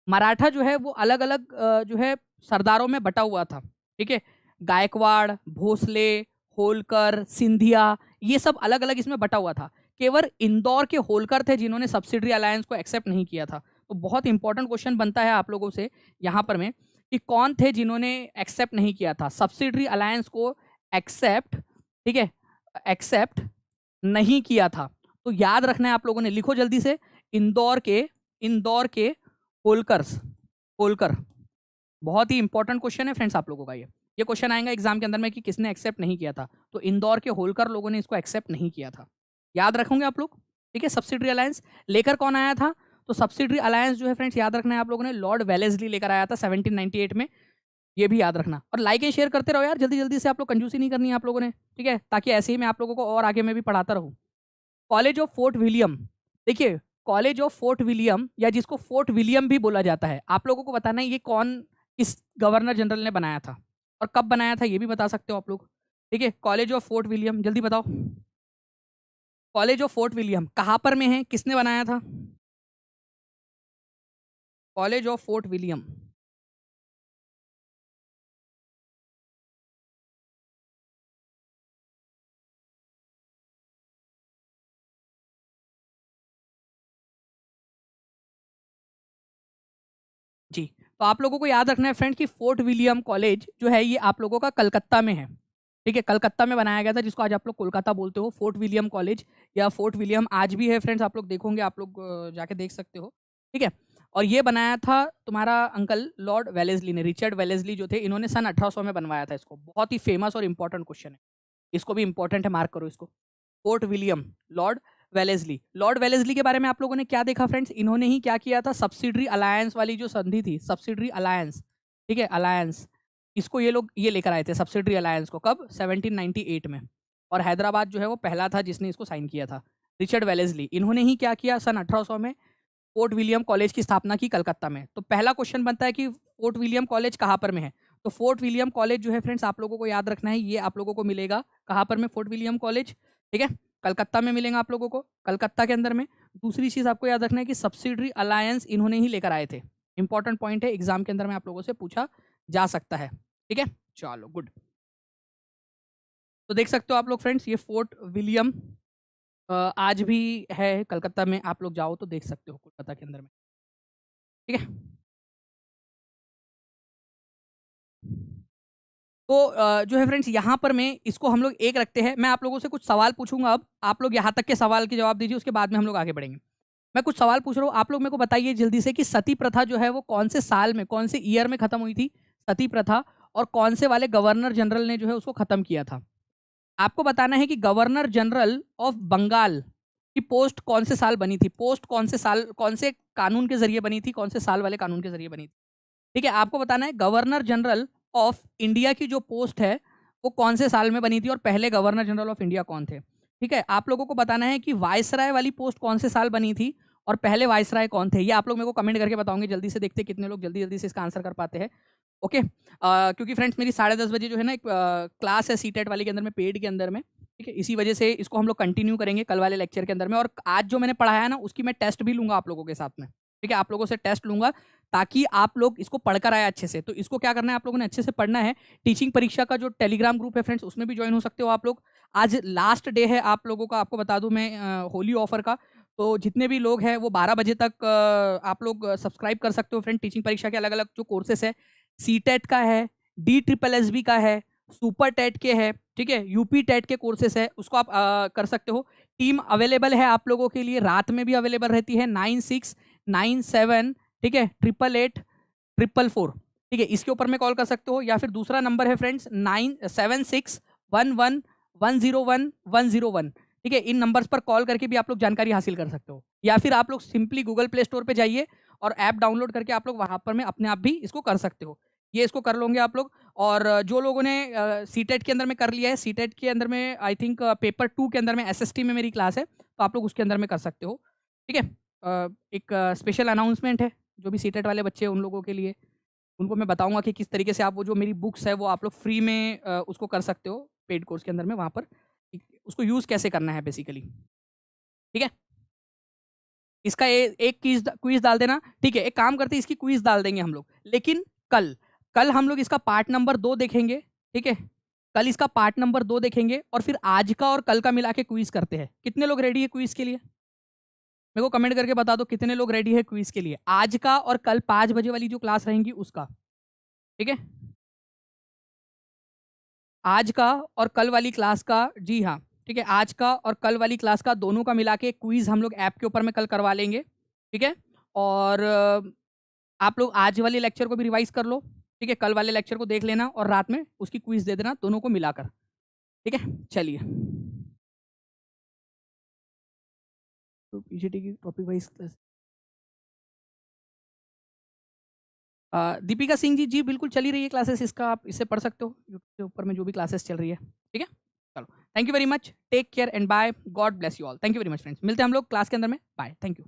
मराठा जो है वो अलग अलग जो है सरदारों में बटा हुआ था, ठीक है, गायकवाड़, भोसले, होलकर, सिंधिया, ये सब अलग अलग इसमें बटा हुआ था। केवल इंदौर के होलकर थे जिन्होंने सब्सिडरी अलायंस को एक्सेप्ट नहीं किया था। तो बहुत इंपॉर्टेंट क्वेश्चन बनता है आप लोगों से यहाँ पर में कि कौन थे जिन्होंने एक्सेप्ट नहीं किया था सब्सिडरी अलायंस को, एक्सेप्ट, ठीक है, एक्सेप्ट नहीं किया था। तो याद रखना है आप लोगों ने, लिखो जल्दी से, इंदौर के होलकर्स, होलकर। बहुत ही इंपॉर्टेंट क्वेश्चन है फ्रेंड्स आप लोगों का, ये क्वेश्चन आएगा एग्जाम के अंदर में कि किसने एक्सेप्ट नहीं किया था। तो इंदौर के होलकर लोगों ने इसको एक्सेप्ट नहीं किया था, याद रखोगे आप लोग, ठीक है। सब्सिडरी अलायंस लेकर कौन आया था? तो सब्सिडरी अलायंस जो है फ्रेंड्स याद रखना है आप लोगों ने, लॉर्ड वेलेस्ली लेकर आया था 1798 में, ये भी याद रखना। और लाइक एंड शेयर करते रहो यार, जल्दी जल्दी से, आप लोग कंजूसी नहीं करनी है आप लोगों ने, ठीक है, ताकि ऐसे ही मैं आप लोगों को और आगे मैं भी पढ़ाता रहूँ। कॉलेज ऑफ फोर्ट विलियम, देखिए कॉलेज ऑफ फोर्ट विलियम, या जिसको फोर्ट विलियम भी बोला जाता है, आप लोगों को बताना है ये कौन, इस गवर्नर जनरल ने बनाया था और कब बनाया था, ये भी बता सकते हो आप लोग, ठीक है। कॉलेज ऑफ फोर्ट विलियम, जल्दी बताओ, कॉलेज ऑफ फोर्ट विलियम कहाँ पर में है, किसने बनाया था? कॉलेज ऑफ फोर्ट विलियम, जी। तो आप लोगों को याद रखना है फ्रेंड कि फोर्ट विलियम कॉलेज जो है ये आप लोगों का कलकत्ता में है, ठीक है, कलकत्ता में बनाया गया था, जिसको आज आप लोग कोलकाता बोलते हो। फोर्ट विलियम कॉलेज या फोर्ट विलियम आज भी है फ्रेंड्स, आप लोग देखोगे, आप लोग जाके देख सकते हो, ठीक है। और ये बनाया था तुम्हारा अंकल लॉर्ड वेलेस्ली ने, रिचर्ड वेलेस्ली जो थे, इन्होंने सन 1800 में बनवाया था इसको। बहुत ही फेमस और इंपॉर्टेंट क्वेश्चन है, इसको भी इंपॉर्टेंट है, मार्क करो इसको। Fort William, Lord Wellesley. Lord Wellesley के बारे में आप लोगों ने क्या देखा फ्रेंड्स, इन्होंने ही क्या किया था, सब्सिडरी अलायंस वाली जो संधि थी, सब्सिडरी अलायंस, ठीक है, अलायंस, इसको ये लोग ये लेकर आए थे सब्सिडरी अलायंस को, कब? 1798 में। और हैदराबाद जो है वो पहला था जिसने इसको साइन किया था, रिचर्ड वेलेस्ली। इन्होंने ही क्या किया, सन 1800 में फोर्ट विलियम कॉलेज की स्थापना की कलकत्ता में। तो पहला क्वेश्चन बनता है कि फोर्ट विलियम कॉलेज कहाँ पर में है? तो फोर्ट विलियम कॉलेज जो है फ्रेंड्स आप लोगों को याद रखना है, ये आप लोगों को मिलेगा कहाँ पर में, फोर्ट विलियम कॉलेज, ठीक है, कलकत्ता में मिलेगा आप लोगों को, कलकत्ता के अंदर में। दूसरी चीज आपको याद रखना है कि सब्सिडरी अलायंस इन्होंने ही लेकर आए थे, इंपॉर्टेंट पॉइंट है, एग्जाम के अंदर में आप लोगों से पूछा जा सकता है, ठीक है। चलो गुड। तो देख सकते हो आप लोग फ्रेंड्स, ये फोर्ट विलियम आज भी है कलकत्ता में, आप लोग जाओ तो देख सकते हो कोलकाता के अंदर में, ठीक है। तो जो है फ्रेंड्स यहाँ पर मैं इसको हम लोग एक रखते हैं। मैं आप लोगों से कुछ सवाल पूछूंगा, अब आप लोग यहाँ तक के सवाल के जवाब दीजिए, उसके बाद में हम लोग आगे बढ़ेंगे। मैं कुछ सवाल पूछ रहा हूँ, आप लोग मेरे को बताइए जल्दी से कि सती प्रथा जो है वो कौन से साल में, कौन से ईयर में खत्म हुई थी सती प्रथा, और कौन से वाले गवर्नर जनरल ने जो है उसको खत्म किया था। आपको बताना है कि गवर्नर जनरल ऑफ बंगाल की पोस्ट कौन से साल बनी थी, पोस्ट कौन से साल, कौन से कानून के जरिए बनी थी, कौन से साल वाले कानून के जरिए बनी थी, ठीक है। आपको बताना है गवर्नर जनरल ऑफ इंडिया की जो पोस्ट है वो कौन से साल में बनी थी, और पहले गवर्नर जनरल ऑफ इंडिया कौन थे, ठीक है। आप लोगों को बताना है कि वायसराय वाली पोस्ट कौन से साल बनी थी और पहले वायसराय कौन थे, ये आप लोग मेरे को कमेंट करके बताओगे। जल्दी से देखते कितने लोग जल्दी जल्दी से इसका आंसर कर पाते हैं, ओके। क्योंकि फ्रेंड्स मेरी 10:30 बजे जो है ना एक क्लास है सीटेट वाली के अंदर में, पेड के अंदर में, ठीक है, इसी वजह से इसको हम लोग कंटिन्यू करेंगे कल वाले लेक्चर के अंदर में। और आज जो मैंने पढ़ाया है ना उसकी मैं टेस्ट भी लूंगा आप लोगों के साथ में, ठीक है, आप लोगों से टेस्ट लूंगा ताकि आप लोग इसको पढ़कर आए अच्छे से। तो इसको क्या करना है, आप लोगों ने अच्छे से पढ़ना है। टीचिंग परीक्षा का जो टेलीग्राम ग्रुप है फ्रेंड्स उसमें भी ज्वाइन हो सकते हो आप लोग। आज लास्ट डे है आप लोगों का, आपको बता दूं मैं, होली ऑफर का। तो जितने भी लोग हैं वो 12 बजे तक आप लोग सब्सक्राइब कर सकते हो फ्रेंड। टीचिंग परीक्षा के अलग अलग जो कोर्सेस है, सी टेट का है, DSSB का है, सुपर टेट के है, ठीक है, यूपी टेट के कोर्सेस है, उसको आप कर सकते हो। टीम अवेलेबल है आप लोगों के लिए, रात में भी अवेलेबल रहती है, 9697 ठीक है, 888-444, ठीक है, इसके ऊपर में कॉल कर सकते हो, या फिर दूसरा नंबर है फ्रेंड्स 9761110101, ठीक है, इन नंबर्स पर कॉल करके भी आप लोग जानकारी हासिल कर सकते हो, या फिर आप लोग सिंपली गूगल प्ले स्टोर पे जाइए और ऐप डाउनलोड करके आप लोग वहाँ पर में अपने आप भी इसको कर सकते हो। ये इसको कर लोगे आप लोग। और जो लोगों ने सीटेट के अंदर में कर लिया है, सीटेट के अंदर में आई थिंक पेपर 2 के अंदर में एसएसटी में मेरी क्लास है, तो आप लोग उसके अंदर में कर सकते हो, ठीक है। एक स्पेशल अनाउंसमेंट है, जो भी सीटेट वाले बच्चे हैं उन लोगों के लिए, उनको मैं बताऊंगा कि किस तरीके से आप वो जो मेरी बुक्स है वो आप लोग फ्री में उसको कर सकते हो पेड कोर्स के अंदर में, वहाँ पर उसको यूज़ कैसे करना है बेसिकली, ठीक है। इसका एक क्विज डाल देना, ठीक है। एक काम करते हैं, इसकी क्विज डाल देंगे हम लोग, लेकिन कल कल हम लोग इसका पार्ट नंबर 2 देखेंगे, ठीक है। कल इसका पार्ट नंबर 2 देखेंगे और फिर आज का और कल का मिला के क्विज करते हैं। कितने लोग रेडी है क्विज के लिए? मेरे को कमेंट करके बता दो कितने लोग रेडी है क्विज के लिए, आज का और कल 5 बजे वाली जो क्लास रहेंगी उसका, ठीक है। आज का और कल वाली क्लास का, जी हाँ, ठीक है, आज का और कल वाली क्लास का दोनों का मिला के क्विज हम लोग ऐप के ऊपर में कल करवा लेंगे, ठीक है। और आप लोग आज वाले लेक्चर को भी रिवाइज कर लो, ठीक है, कल वाले लेक्चर को देख लेना और रात में उसकी क्विज दे देना दोनों को मिलाकर, ठीक है। चलिए, तो पीजीटी की topic wise class, Deepika Singh ji, जी बिल्कुल चली रही है क्लासेस, इसका आप इससे पढ़ सकते हो यूट्यूब के ऊपर में जो भी क्लासेस चल रही है, ठीक है। चलो, thank you very much, take care and bye, God bless you all, thank you very much friends, मिलते हैं हम लोग क्लास के अंदर में, बाय, थैंक यू।